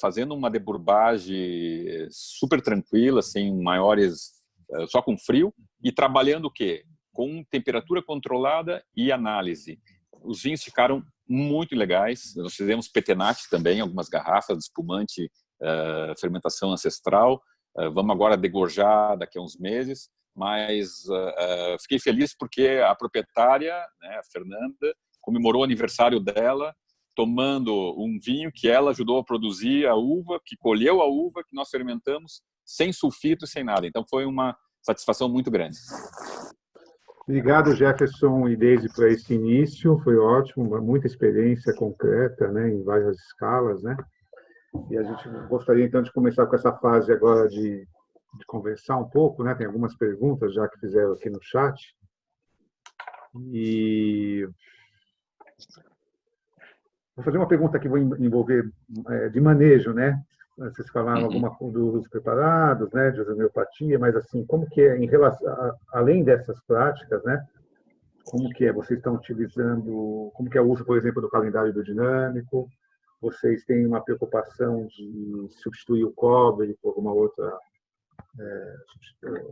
fazendo uma deburbagem super tranquila, sem maiores, só com frio, e trabalhando o quê? Com temperatura controlada e análise. Os vinhos ficaram muito legais. Nós fizemos petenate também, algumas garrafas de espumante, fermentação ancestral. Vamos agora degorjar daqui a uns meses. Mas fiquei feliz porque a proprietária, né, a Fernanda, comemorou o aniversário dela tomando um vinho que ela ajudou a produzir a uva, que colheu a uva, que nós fermentamos, sem sulfito, sem nada. Então, foi uma satisfação muito grande. Obrigado, Jefferson e Deise, por esse início. Foi ótimo, muita experiência concreta, né, em várias escalas, né? E a gente gostaria, então, de começar com essa fase agora de conversar um pouco, né? Tem algumas perguntas já que fizeram aqui no chat. E vou fazer uma pergunta que vai envolver de manejo, né? Vocês falaram alguma dos preparados, né, de homeopatia, mas assim, como que é em relação, além dessas práticas, né? Como que é? Vocês estão utilizando, como que é o uso, por exemplo, do calendário biodinâmico? Vocês têm uma preocupação de substituir o cobre por alguma outra,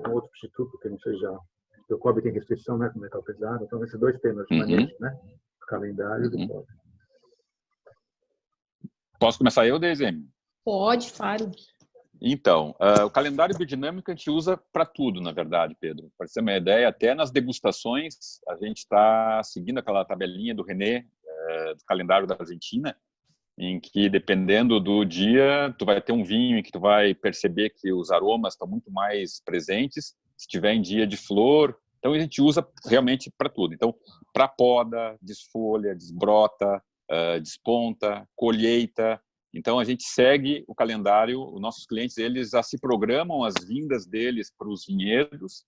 um outro substituto que não seja, porque o cobre tem restrição, né, com metal pesado. Então, esses dois temas de manejo, né? O calendário e o cobre. Posso começar eu, Deise? Pode, claro. Então, o calendário biodinâmico a gente usa para tudo, na verdade, Pedro. Para você ter uma ideia, até nas degustações, a gente está seguindo aquela tabelinha do René, do calendário da Argentina, em que, dependendo do dia, tu vai ter um vinho em que tu vai perceber que os aromas estão muito mais presentes, se tiver em dia de flor. Então, a gente usa realmente para tudo. Então, para poda, desfolha, desbrota, desponta, colheita. Então, a gente segue o calendário. Os nossos clientes, eles já se programam as vindas deles para os vinhedos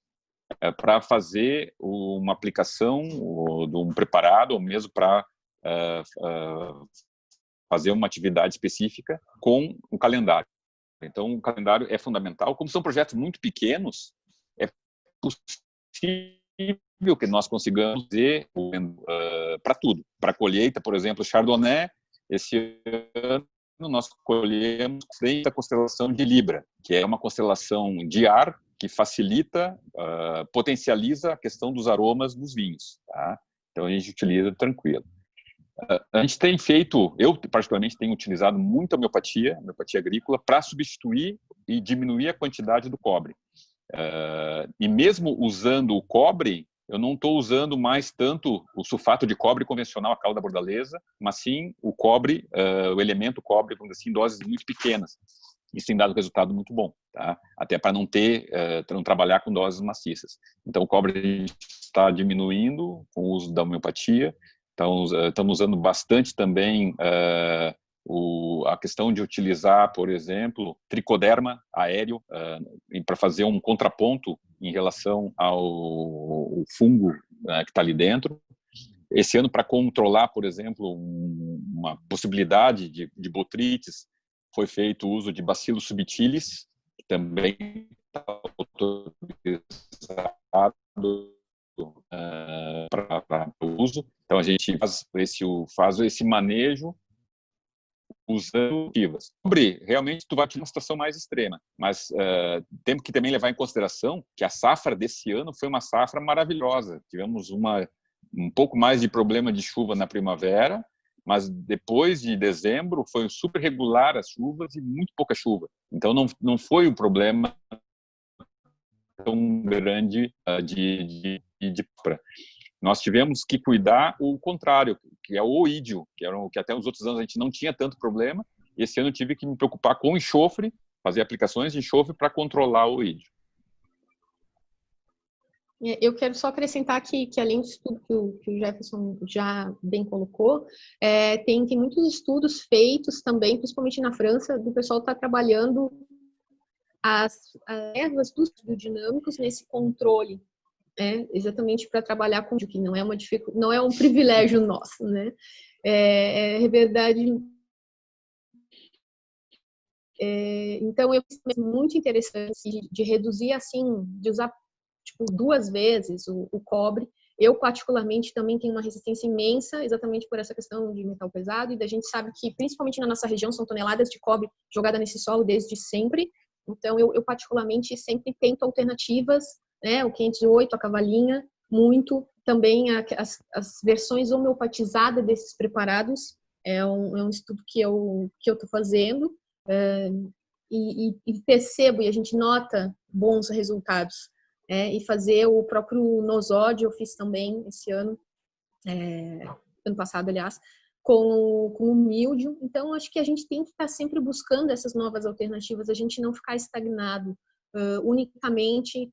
para fazer uma aplicação de um preparado, ou mesmo para fazer uma atividade específica com o calendário. Então, o calendário é fundamental. Como são projetos muito pequenos, é possível que nós consigamos fazer para tudo. Para colheita, por exemplo, Chardonnay, esse ano nós colhemos frente à constelação de Libra, que é uma constelação de ar que facilita, potencializa a questão dos aromas dos vinhos. Tá? Então, a gente utiliza tranquilo. A gente tem feito, eu particularmente tenho utilizado muito a homeopatia agrícola, para substituir e diminuir a quantidade do cobre. E mesmo usando o cobre, eu não estou usando mais tanto o sulfato de cobre convencional, a cal da bordaleza, mas sim o cobre, o elemento cobre, vamos dizer assim, em doses muito pequenas. Isso tem dado resultado muito bom, tá? Até para não trabalhar com doses maciças. Então, o cobre a gente está diminuindo com o uso da homeopatia. Então, estamos usando bastante também a questão de utilizar, por exemplo, tricoderma aéreo para fazer um contraponto em relação ao fungo que está ali dentro. Esse ano, para controlar, por exemplo, uma possibilidade de botrites, foi feito o uso de Bacillus subtilis, que também está autorizado para o uso. Então, a gente faz esse manejo usando ativas. Realmente, tu vai ter uma situação mais extrema, mas temos que também levar em consideração que a safra desse ano foi uma safra maravilhosa. Tivemos um pouco mais de problema de chuva na primavera, mas depois de dezembro foi super regular as chuvas e muito pouca chuva. Então, não foi um problema tão grande de nós tivemos que cuidar o contrário, que é o oídio, que até os outros anos a gente não tinha tanto problema. Esse ano eu tive que me preocupar com enxofre, fazer aplicações de enxofre para controlar o oídio. Eu quero só acrescentar que além disso tudo que o Jefferson já bem colocou, tem muitos estudos feitos também, principalmente na França, do pessoal que está trabalhando as ervas dos biodinâmicos nesse controle, exatamente para trabalhar com o que não é um privilégio nosso, né? É verdade. Então, eu acho muito interessante de reduzir assim, de usar tipo 2 vezes o cobre. Eu, particularmente, também tenho uma resistência imensa, exatamente por essa questão de metal pesado, e a gente sabe que, principalmente na nossa região, são toneladas de cobre jogada nesse solo desde sempre. Então, eu particularmente, sempre tento alternativas, né? O 508, a cavalinha, muito. Também as versões homeopatizadas desses preparados. É um estudo que eu estou fazendo. E percebo, e a gente nota bons resultados. E fazer o próprio nosódio eu fiz também esse ano, ano passado, aliás, com o míldio. Então, acho que a gente tem que estar sempre buscando essas novas alternativas, a gente não ficar estagnado unicamente,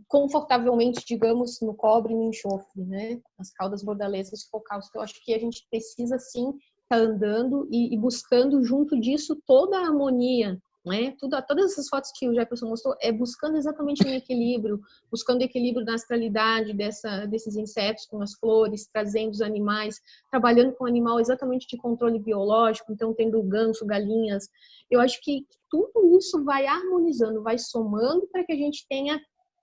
confortavelmente, digamos, no cobre e no enxofre, né? As caudas bordalesas focais. Eu acho que a gente precisa, sim, estar andando e buscando junto disso toda a harmonia, né? Todas essas fotos que o Jefferson mostrou buscando exatamente um equilíbrio, buscando equilíbrio na astralidade desses insetos com as flores, trazendo os animais, trabalhando com o animal exatamente de controle biológico, então tendo ganso, galinhas. Eu acho que tudo isso vai harmonizando, vai somando para que a gente tenha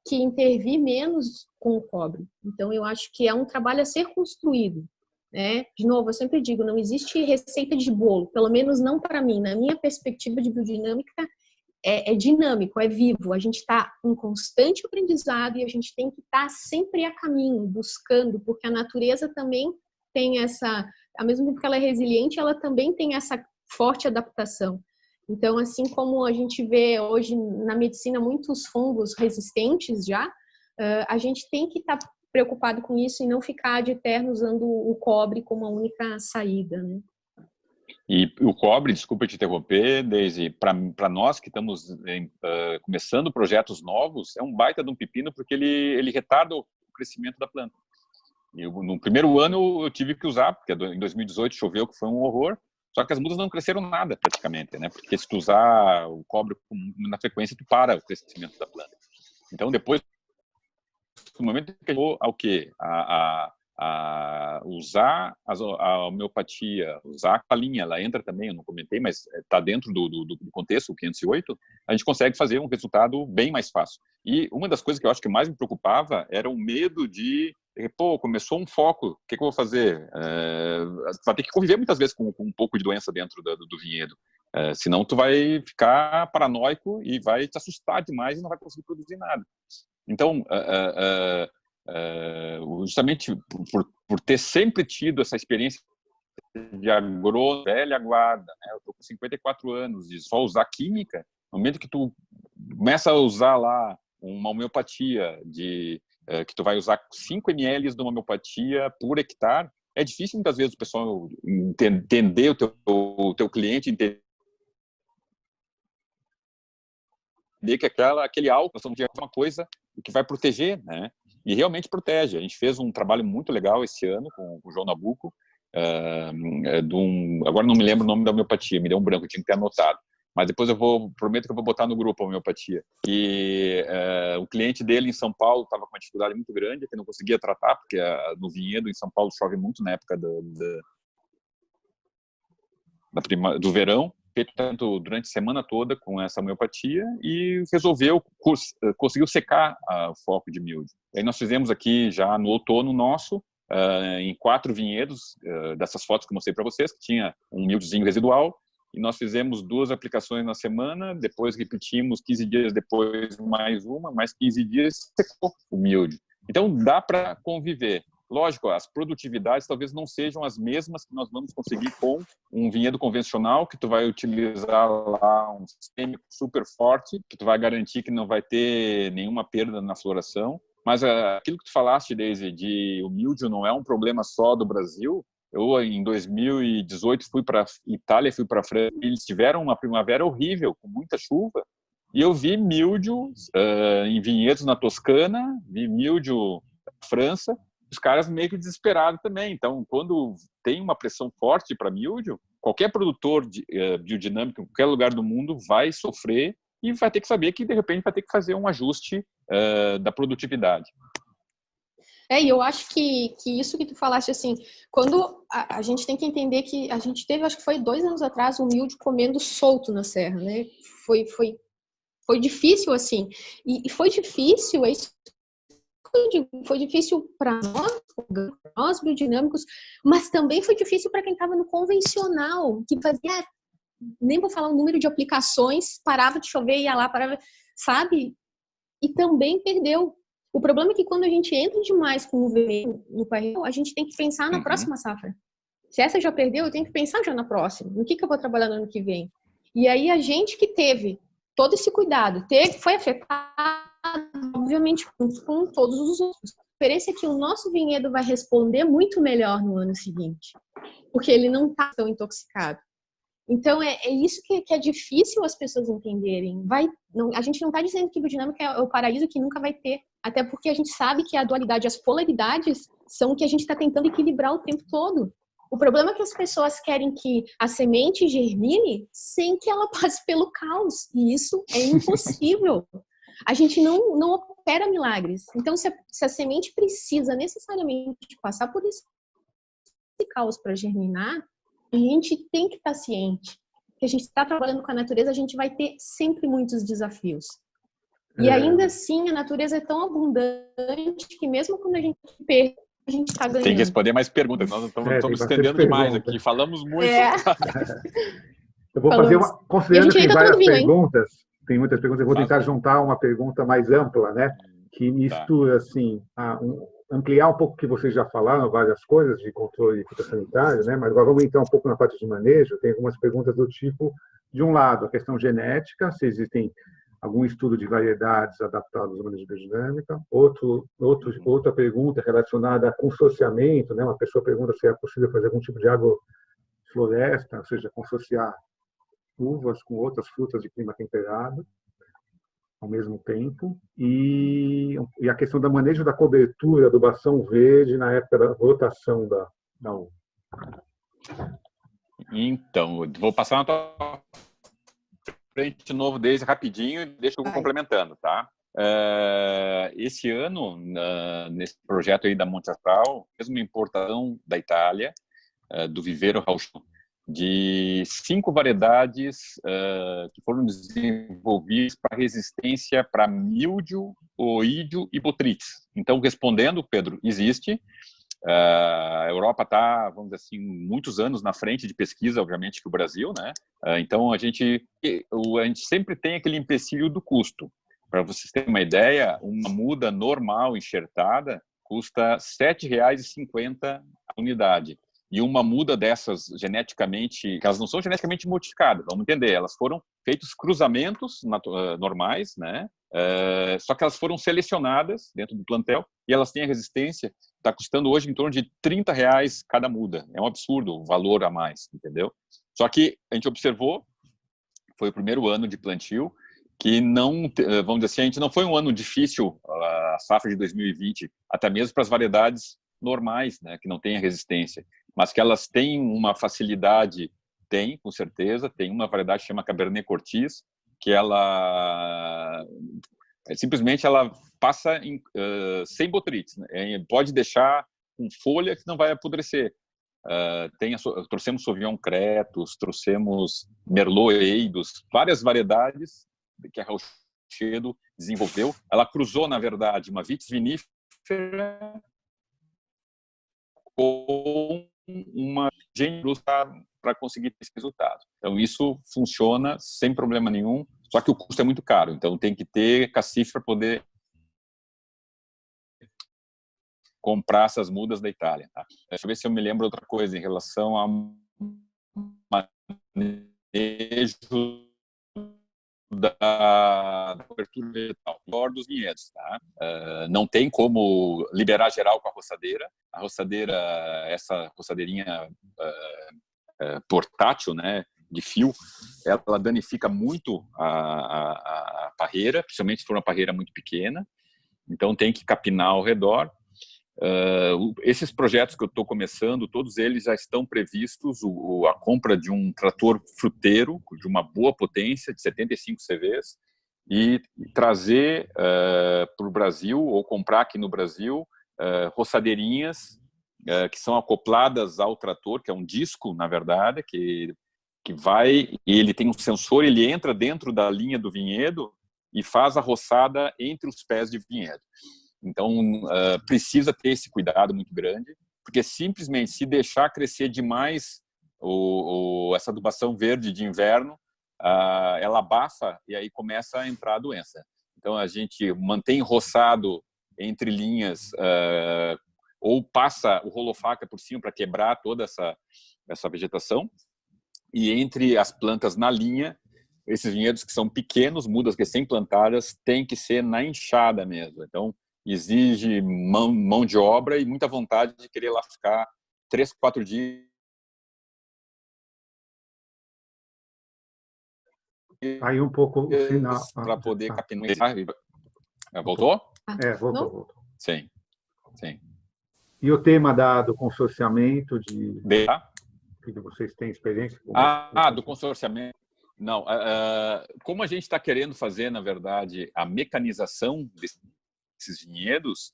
que intervir menos com o cobre. Então, eu acho que é um trabalho a ser construído, né? De novo, eu sempre digo, não existe receita de bolo, pelo menos não para mim. Na minha perspectiva de biodinâmica, é dinâmico, é vivo. A gente está em constante aprendizado e a gente tem que estar sempre a caminho, buscando, porque a natureza também tem ao mesmo tempo que ela é resiliente, ela também tem essa forte adaptação. Então, assim como a gente vê hoje na medicina muitos fungos resistentes já, a gente tem que estar preocupado com isso e não ficar de eterno usando o cobre como a única saída, né? E o cobre, desculpa te interromper, Deise, para nós que estamos começando projetos novos, é um baita de um pepino porque ele retarda o crescimento da planta. No primeiro ano eu tive que usar, porque em 2018 choveu, que foi um horror, só que as mudas não cresceram nada praticamente, né? Porque se tu usar o cobre na frequência, tu para o crescimento da planta. Então, depois, no momento que eu vou ao quê? A usar a homeopatia, usar a linha, ela entra também, eu não comentei, mas está dentro do contexto, o 508, a gente consegue fazer um resultado bem mais fácil. E uma das coisas que eu acho que mais me preocupava era o medo de, começou um foco, o que eu vou fazer? Vai ter que conviver muitas vezes com um pouco de doença dentro do vinhedo, senão tu vai ficar paranoico e vai te assustar demais e não vai conseguir produzir nada. Então, justamente por ter sempre tido essa experiência de agrônomo, velha guarda, né? Eu estou com 54 anos e só usar química, no momento que tu começa a usar lá uma homeopatia que tu vai usar 5 ml de uma homeopatia por hectare, é difícil muitas vezes o pessoal entender o teu cliente, entender que aquele álcool, nós estamos de uma coisa que vai proteger, né? E realmente protege. A gente fez um trabalho muito legal esse ano com o João Nabuco, agora não me lembro o nome da homeopatia, me deu um branco, eu tinha que ter anotado. Mas depois prometo que eu vou botar no grupo a homeopatia. E o cliente dele em São Paulo estava com uma dificuldade muito grande, que não conseguia tratar, porque no vinhedo em São Paulo chove muito na época do verão, feito tanto durante a semana toda com essa homeopatia e conseguiu secar o foco de míldio. Aí nós fizemos aqui já no outono nosso, em 4 vinhedos, dessas fotos que eu mostrei para vocês, que tinha um míldiozinho residual, e nós fizemos 2 aplicações na semana, depois repetimos 15 dias depois mais 15 dias secou o míldio. Então dá para conviver. Lógico, as produtividades talvez não sejam as mesmas que nós vamos conseguir com um vinhedo convencional, que tu vai utilizar lá um sistema super forte, que tu vai garantir que não vai ter nenhuma perda na floração. Mas aquilo que tu falaste, Deise, de o míldio não é um problema só do Brasil. Eu, em 2018, fui para Itália, fui para França, e eles tiveram uma primavera horrível, com muita chuva, e eu vi míldio em vinhedos na Toscana, vi míldio na França, os caras meio que desesperados também. Então, quando tem uma pressão forte para míldio, qualquer produtor biodinâmico em qualquer lugar do mundo vai sofrer e vai ter que saber que, de repente, vai ter que fazer um ajuste da produtividade. E eu acho que isso que tu falaste, assim, quando a gente tem que entender que a gente teve, acho que foi 2 anos atrás, um míldio comendo solto na serra, né? Foi difícil, assim. E foi difícil, foi difícil para nós biodinâmicos, mas também foi difícil para quem estava no convencional, que fazia, nem vou falar o número de aplicações, parava de chover, ia lá, parava, sabe? E também perdeu. O problema é que quando a gente entra demais com o veneno no barril, a gente tem que pensar na próxima safra. Se essa já perdeu, eu tenho que pensar já na próxima. No que eu vou trabalhar no ano que vem? E aí a gente que teve todo esse cuidado, foi afetado, obviamente, com todos os outros. A diferença é que o nosso vinhedo vai responder muito melhor no ano seguinte. porque ele não está tão intoxicado. Então, é isso que é difícil as pessoas entenderem. A gente não está dizendo que biodinâmica é o paraíso que nunca vai ter, até porque a gente sabe que a dualidade, as polaridades, são o que a gente está tentando equilibrar o tempo todo. O problema é que as pessoas querem que a semente germine sem que ela passe pelo caos, e isso é impossível. A gente não opera milagres. Então, se a semente precisa necessariamente passar por esse caos para germinar, a gente tem que estar ciente que a gente está trabalhando com a natureza, a gente vai ter sempre muitos desafios. E ainda assim, a natureza é tão abundante que mesmo quando a gente perde, a gente está ganhando. Tem que responder mais perguntas. Nós estamos estendendo demais aqui. Falamos muito. Eu vou fazer uma... Considerando que tem várias perguntas, tem muitas perguntas, eu vou tentar juntar uma pergunta mais ampla, né? Que mistura, assim, ampliar um pouco o que vocês já falaram, várias coisas de controle fitossanitário, né? Mas agora vamos entrar um pouco na parte de manejo. Tem algumas perguntas do tipo, de um lado, a questão genética, se existem algum estudo de variedades adaptadas ao manejo biodinâmica. Outra pergunta relacionada a consorciamento, né? Uma pessoa pergunta se é possível fazer algum tipo de agrofloresta, ou seja, consorciar uvas com outras frutas de clima temperado ao mesmo tempo, e a questão do manejo da cobertura, adubação verde na época da rotação da uva. Então, vou passar na tua frente de novo desde rapidinho e deixa eu complementando, tá? Esse ano, nesse projeto aí da Monte Astral, fez uma importação da Itália, do viveiro Rauchon, de 5 variedades que foram desenvolvidas para resistência para míldio, oídio e botrytis. Então, respondendo, Pedro, existe. A Europa está, vamos dizer assim, muitos anos na frente de pesquisa, obviamente, que o Brasil, né? Então, a gente sempre tem aquele empecilho do custo. Para vocês terem uma ideia, uma muda normal enxertada custa R$ 7,50 a unidade. E uma muda dessas geneticamente, que elas não são geneticamente modificadas, vamos entender, elas foram feitos cruzamentos normais, né? Só que elas foram selecionadas dentro do plantel e elas têm a resistência, está custando hoje em torno de R$ 30 cada muda. É um absurdo o valor a mais, entendeu? Só que a gente observou, foi o primeiro ano de plantio, que não, vamos dizer assim, a gente não foi um ano difícil, a safra de 2020, até mesmo para as variedades normais, né, que não têm a resistência, mas que elas têm uma facilidade, tem, com certeza, tem uma variedade que chama Cabernet Cortis, que ela simplesmente ela passa sem botrytis, né? Pode deixar com folha que não vai apodrecer. Trouxemos Sauvignon Cretos, trouxemos Merlot Eidos, várias variedades que a Rauchedo desenvolveu. Ela cruzou, na verdade, uma vitis vinífera com uma gênero para conseguir esse resultado. Então, isso funciona sem problema nenhum, só que o custo é muito caro. Então, tem que ter cacife para poder comprar essas mudas da Itália. Tá? Deixa eu ver se eu me lembro outra coisa em relação ao manejo da cobertura vegetal, pior dos vinhedos, tá? Não tem como liberar geral com a roçadeira. A roçadeira, essa roçadeirinha portátil, né, de fio, ela danifica muito a parreira, principalmente se for uma parreira muito pequena. Então tem que capinar ao redor. Esses projetos que eu estou começando, todos eles já estão previstos, a compra de um trator fruteiro de uma boa potência, de 75 CVs, e trazer para o Brasil, ou comprar aqui no Brasil, roçadeirinhas que são acopladas ao trator, que é um disco, na verdade, que vai, ele tem um sensor, ele entra dentro da linha do vinhedo e faz a roçada entre os pés de vinhedo. Então, precisa ter esse cuidado muito grande, porque simplesmente se deixar crescer demais essa adubação verde de inverno, ela abafa e aí começa a entrar a doença. Então, a gente mantém roçado entre linhas, ou passa o rolo-faca por cima para quebrar toda essa vegetação, e entre as plantas na linha, esses vinhedos que são pequenos, mudas recém-plantadas, tem que ser na enxada mesmo. Então, exige mão de obra e muita vontade de querer lá ficar 3, 4 dias Aí um pouco o sinal. Para poder capinizar. Voltou? Voltou. Sim, sim. E o tema do consorciamento que vocês têm experiência? Do consorciamento. Não, como a gente está querendo fazer, na verdade, a mecanização desses vinhedos,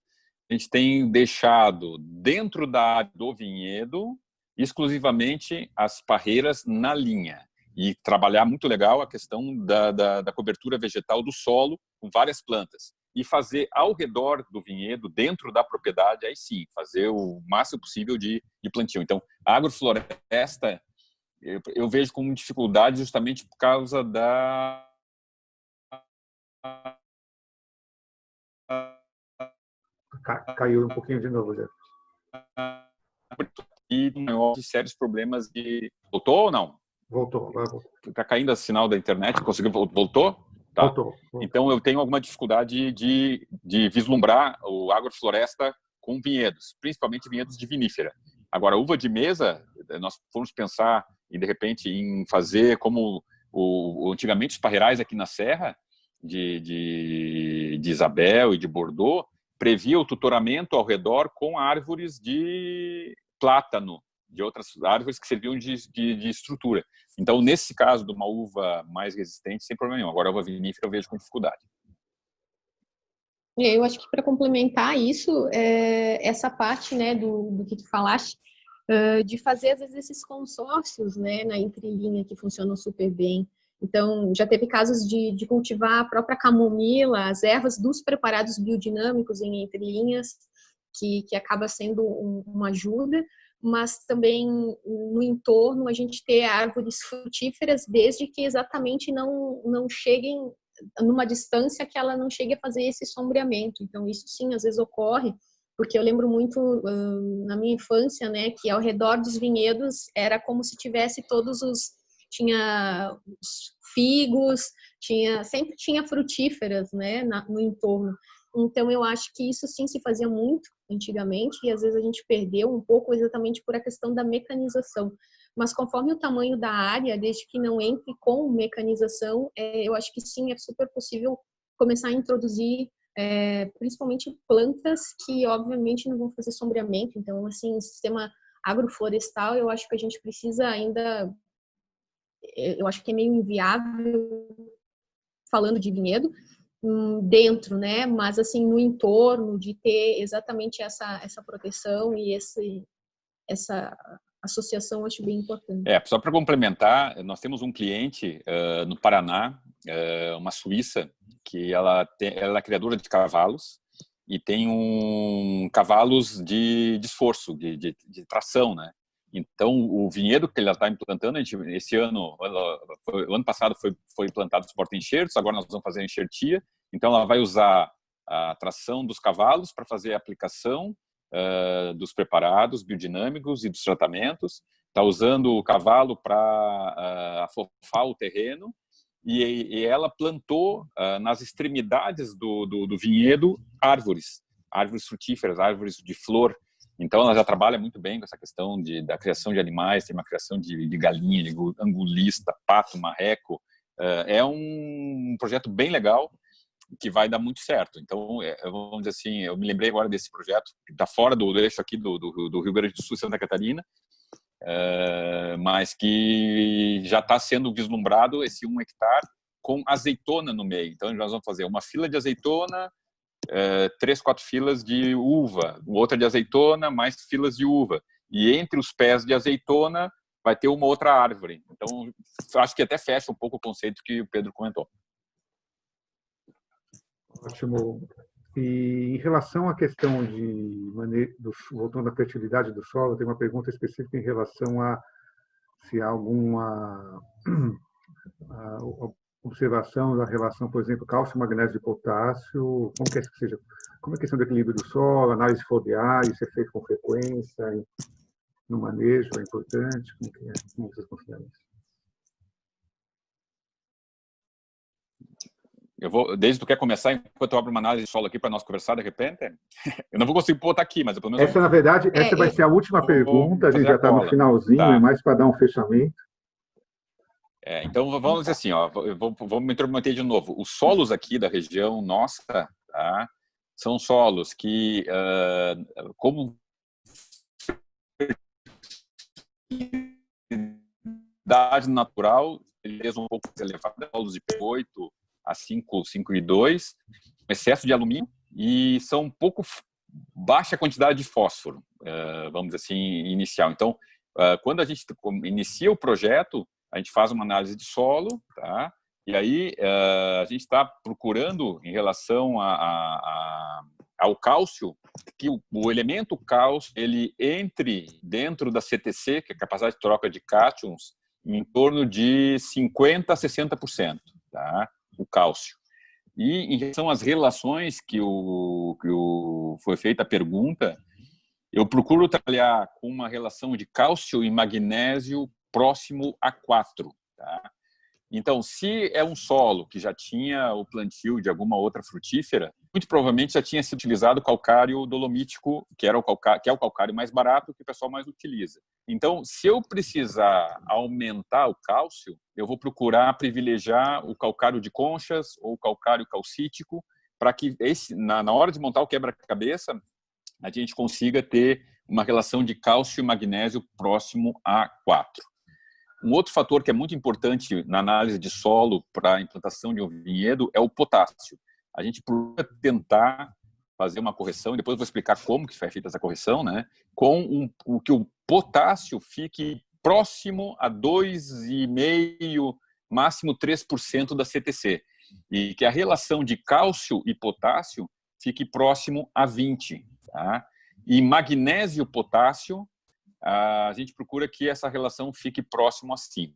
a gente tem deixado dentro da área do vinhedo exclusivamente as parreiras na linha e trabalhar muito legal a questão da cobertura vegetal do solo com várias plantas e fazer ao redor do vinhedo, dentro da propriedade, aí sim, fazer o máximo possível de plantio. Então, a agrofloresta eu vejo com dificuldade justamente por causa da Caiu um pouquinho de novo, Zé. E de sérios problemas de... Voltou ou não? Voltou. Está caindo o sinal da internet. Conseguiu? Voltou? Tá. Voltou. Então, eu tenho alguma dificuldade de vislumbrar o agrofloresta com vinhedos, principalmente vinhedos de vinífera. Agora, uva de mesa, nós fomos pensar e de repente em fazer como antigamente os parreirais aqui na Serra de Isabel e de Bordeaux previa o tutoramento ao redor com árvores de plátano, de outras árvores que serviam de estrutura. Então, nesse caso de uma uva mais resistente, sem problema nenhum. Agora, a uva vinífera eu vejo com dificuldade. Eu acho que para complementar isso, essa parte, né, do que tu falaste, de fazer às vezes esses consórcios, né, na entrelinha que funcionam super bem. Então, já teve casos de cultivar a própria camomila, as ervas dos preparados biodinâmicos em entrelinhas, que acaba sendo uma ajuda, mas também no entorno a gente ter árvores frutíferas, desde que exatamente não cheguem numa distância que ela não chegue a fazer esse sombreamento. Então, isso sim, às vezes ocorre, porque eu lembro muito na minha infância, né, que ao redor dos vinhedos era como se tivesse tinha os figos, sempre tinha frutíferas, né, no entorno. Então, eu acho que isso sim se fazia muito antigamente e às vezes a gente perdeu um pouco exatamente por a questão da mecanização. Mas conforme o tamanho da área, desde que não entre com mecanização, eu acho que sim, é super possível começar a introduzir principalmente plantas que obviamente não vão fazer sombreamento. Então, assim, sistema agroflorestal, eu acho que a gente precisa ainda, eu acho que é meio inviável falando de vinhedo dentro, né? Mas assim, no entorno, de ter exatamente essa proteção e essa associação, eu acho bem importante. Só para complementar, nós temos um cliente no Paraná, uma suíça, que ela é criadora de cavalos e tem cavalos de esforço, de tração, né? Então, o vinhedo que ela está implantando, esse ano, o ano passado foi plantado os porta-enxertos, agora nós vamos fazer a enxertia. Então, ela vai usar a tração dos cavalos para fazer a aplicação dos preparados biodinâmicos e dos tratamentos. Está usando o cavalo para afofar o terreno e ela plantou nas extremidades do vinhedo árvores frutíferas, árvores de flor. Então, ela já trabalha muito bem com essa questão da criação de animais, tem uma criação de galinha, de angulista, pato, marreco. É um projeto bem legal que vai dar muito certo. Então, vamos dizer assim, eu me lembrei agora desse projeto, que está fora do eixo aqui do Rio Grande do Sul e Santa Catarina, mas que já está sendo vislumbrado esse 1 hectare com azeitona no meio. Então, nós vamos fazer uma fila de azeitona, 3, 4 filas de uva, outra de azeitona, mais filas de uva. E entre os pés de azeitona vai ter uma outra árvore. Então, acho que até fecha um pouco o conceito que o Pedro comentou. Ótimo. E em relação à questão voltando à fertilidade do solo, tem uma pergunta específica em relação a se há alguma observação da relação, por exemplo, cálcio, magnésio e potássio, como é a questão do equilíbrio do solo, análise foliar, isso é feito com frequência, no manejo, é importante, como vocês consideram isso? Desde que tu quer começar, enquanto eu abro uma análise de solo aqui para nós conversar, de repente? Eu não vou conseguir botar aqui, mas pelo menos... Essa, na verdade, vai ser a última pergunta, a gente já está no finalzinho, tá. É mais para dar um fechamento. Então, vamos dizer assim, ó, vamos me intrometer de novo. Os solos aqui da região nossa, tá, são solos que, como idade natural, eles um pouco mais elevada, solos de 8 a 5,2, excesso de alumínio, e são um pouco baixa quantidade de fósforo, vamos dizer assim, inicial. Então, quando a gente inicia o projeto, a gente faz uma análise de solo, tá? E aí a gente está procurando, em relação ao cálcio, que o elemento cálcio ele entre dentro da CTC, que é a capacidade de troca de cátions, em torno de 50% a 60%, tá? O cálcio. E em relação às relações que foi feita a pergunta, eu procuro trabalhar com uma relação de cálcio e magnésio próximo a 4. Tá? Então, se é um solo que já tinha o plantio de alguma outra frutífera, muito provavelmente já tinha sido utilizado calcário dolomítico, que é o calcário mais barato, que o pessoal mais utiliza. Então, se eu precisar aumentar o cálcio, eu vou procurar privilegiar o calcário de conchas ou o calcário calcítico, para que na hora de montar o quebra-cabeça, a gente consiga ter uma relação de cálcio e magnésio próximo a 4. Um outro fator que é muito importante na análise de solo para a implantação de um vinhedo é o potássio. A gente procura tentar fazer uma correção, e depois eu vou explicar como que foi feita essa correção, né? Que o potássio fique próximo a 2,5%, máximo 3% da CTC. E que a relação de cálcio e potássio fique próximo a 20%. Tá? E magnésio e potássio, a gente procura que essa relação fique próximo a 5.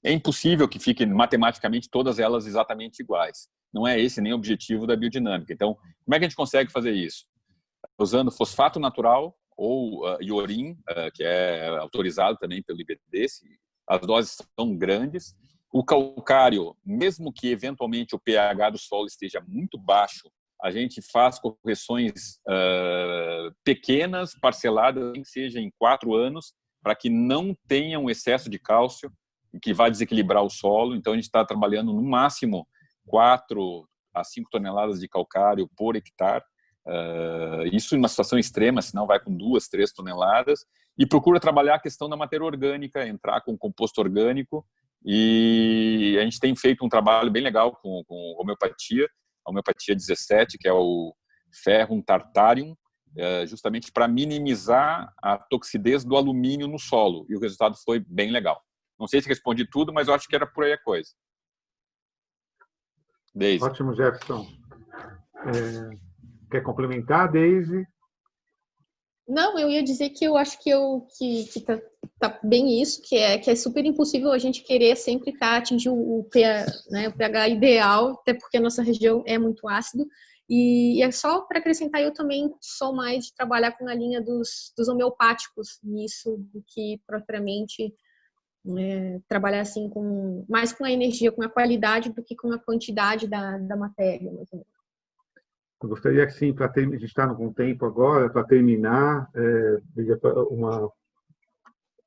É impossível que fiquem matematicamente todas elas exatamente iguais. Não é esse nem o objetivo da biodinâmica. Então, como é que a gente consegue fazer isso? Usando fosfato natural ou iorim, que é autorizado também pelo IBD, as doses são grandes. O calcário, mesmo que eventualmente o pH do solo esteja muito baixo, a gente faz correções pequenas, parceladas, nem que seja em 4 anos, para que não tenha um excesso de cálcio que vai desequilibrar o solo. Então, a gente está trabalhando no máximo 4 a 5 toneladas de calcário por hectare. Isso em uma situação extrema, senão vai com 2, 3 toneladas. E procura trabalhar a questão da matéria orgânica, entrar com composto orgânico. E a gente tem feito um trabalho bem legal com homeopatia, a homeopatia 17, que é o ferrum tartarium, justamente para minimizar a toxidez do alumínio no solo. E o resultado foi bem legal. Não sei se respondi tudo, mas eu acho que era por aí a coisa. Deise. Ótimo, Jefferson. Quer complementar, Deise? Não, eu ia dizer que eu acho que tá bem isso, que é super impossível a gente querer sempre atingir o pH ideal, até porque a nossa região é muito ácido. E é só para acrescentar, eu também sou mais de trabalhar com a linha dos homeopáticos nisso, do que propriamente trabalhar assim mais com a energia, com a qualidade, do que com a quantidade da matéria, mais ou menos. Eu gostaria que, sim, a gente está com tempo agora, para terminar,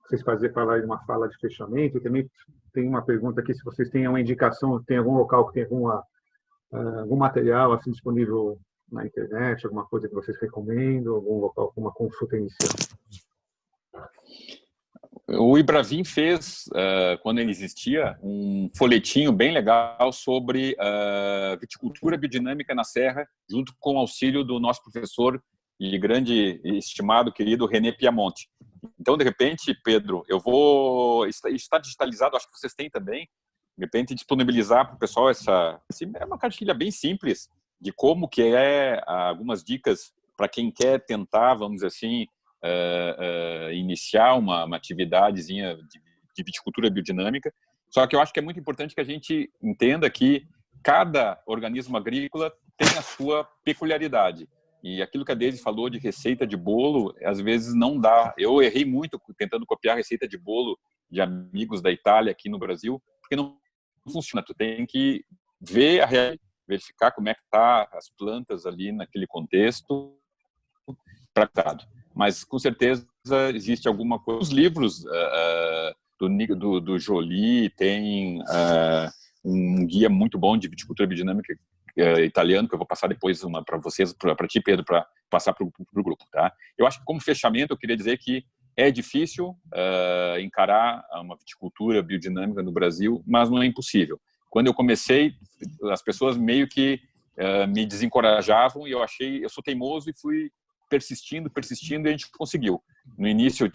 vocês falarem uma fala de fechamento. Eu também tem uma pergunta aqui, se vocês têm uma indicação, tem algum local que tem algum material assim disponível na internet, alguma coisa que vocês recomendam, algum local com uma consulta inicial. O Ibravin fez, quando ele existia, um folhetinho bem legal sobre viticultura biodinâmica na Serra, junto com o auxílio do nosso professor e grande estimado, querido René Piamonte. Então, de repente, Pedro, está digitalizado, acho que vocês têm também, de repente disponibilizar para o pessoal é uma cartilha bem simples de como que algumas dicas para quem quer tentar, vamos dizer assim, iniciar uma atividadezinha de viticultura biodinâmica. Só que eu acho que é muito importante que a gente entenda que cada organismo agrícola tem a sua peculiaridade. E aquilo que a Deise falou de receita de bolo, às vezes não dá. Eu errei muito tentando copiar receita de bolo de amigos da Itália aqui no Brasil, porque não funciona. Tu tem que ver a realidade, verificar como é que tá as plantas ali naquele contexto tratado. Mas, com certeza, existe alguma coisa. Os livros do Joly, tem um guia muito bom de viticultura biodinâmica italiano, que eu vou passar depois para vocês, para ti, Pedro, para passar para o grupo, tá? Eu acho que, como fechamento, eu queria dizer que é difícil encarar uma viticultura biodinâmica no Brasil, mas não é impossível. Quando eu comecei, as pessoas meio que me desencorajavam e eu sou teimoso e fui persistindo e a gente conseguiu. No início,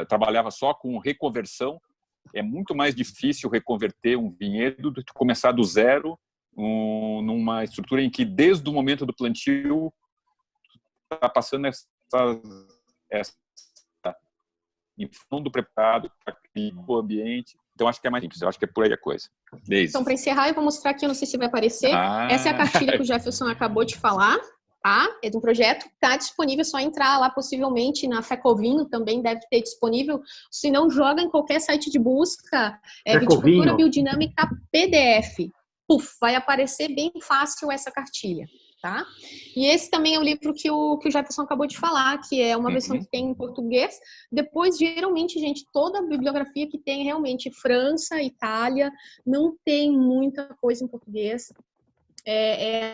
trabalhava só com reconversão. É muito mais difícil reconverter um vinhedo do que começar do zero numa estrutura em que, desde o momento do plantio, está passando essa em fundo preparado para o ambiente. Então, acho que é mais simples. Eu acho que é por aí a coisa. Então, para encerrar, eu vou mostrar aqui, eu não sei se vai aparecer. Essa é a cartilha que o Jefferson acabou de falar. Tá? É de um projeto que está disponível, é só entrar lá, possivelmente na Fecovinho também deve ter disponível, se não joga em qualquer site de busca, Viticultura Biodinâmica PDF. Puf, vai aparecer bem fácil essa cartilha, tá? E esse também é o livro que o Jefferson acabou de falar, que é uma versão que tem em português. Depois, geralmente, gente, toda a bibliografia que tem realmente França, Itália, não tem muita coisa em português.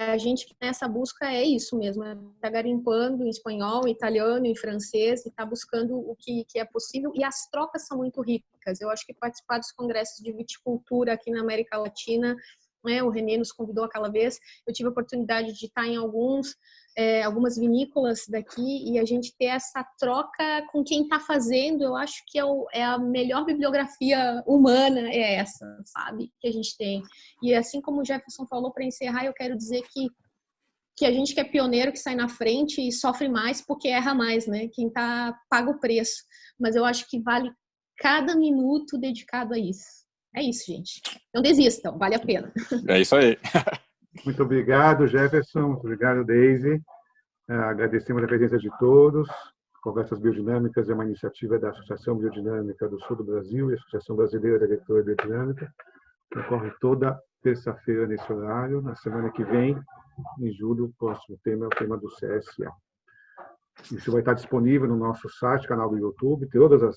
A gente que nessa busca é isso mesmo, está garimpando em espanhol, italiano, em francês, e está buscando o que é possível, e as trocas são muito ricas. Eu acho que participar dos congressos de viticultura aqui na América Latina, né, o René nos convidou aquela vez, eu tive a oportunidade de estar em algumas vinícolas daqui, e a gente ter essa troca com quem está fazendo, eu acho que é a melhor bibliografia humana, é essa, sabe, que a gente tem. E assim como o Jefferson falou, para encerrar, eu quero dizer que a gente que é pioneiro, que sai na frente e sofre mais porque erra mais, né? Quem paga o preço. Mas eu acho que vale cada minuto dedicado a isso. É isso, gente. Não desistam, vale a pena. É isso aí. Muito obrigado, Jefferson. Muito obrigado, Daisy. Agradecemos a presença de todos. Conversas Biodinâmicas é uma iniciativa da Associação Biodinâmica do Sul do Brasil e a Associação Brasileira de Agricultura Biodinâmica, que ocorre toda terça-feira nesse horário. Na semana que vem, em julho, o próximo tema é o tema do CSA. Isso vai estar disponível no nosso site, canal do YouTube. Todas as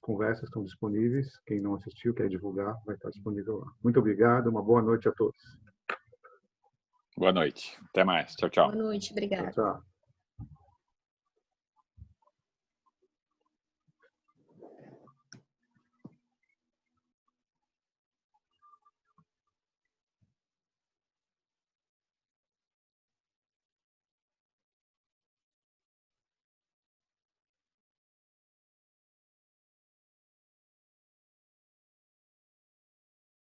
conversas estão disponíveis. Quem não assistiu, quer divulgar, vai estar disponível lá. Muito obrigado, uma boa noite a todos. Boa noite. Até mais. Tchau, tchau. Boa noite, obrigada. Tchau, tchau.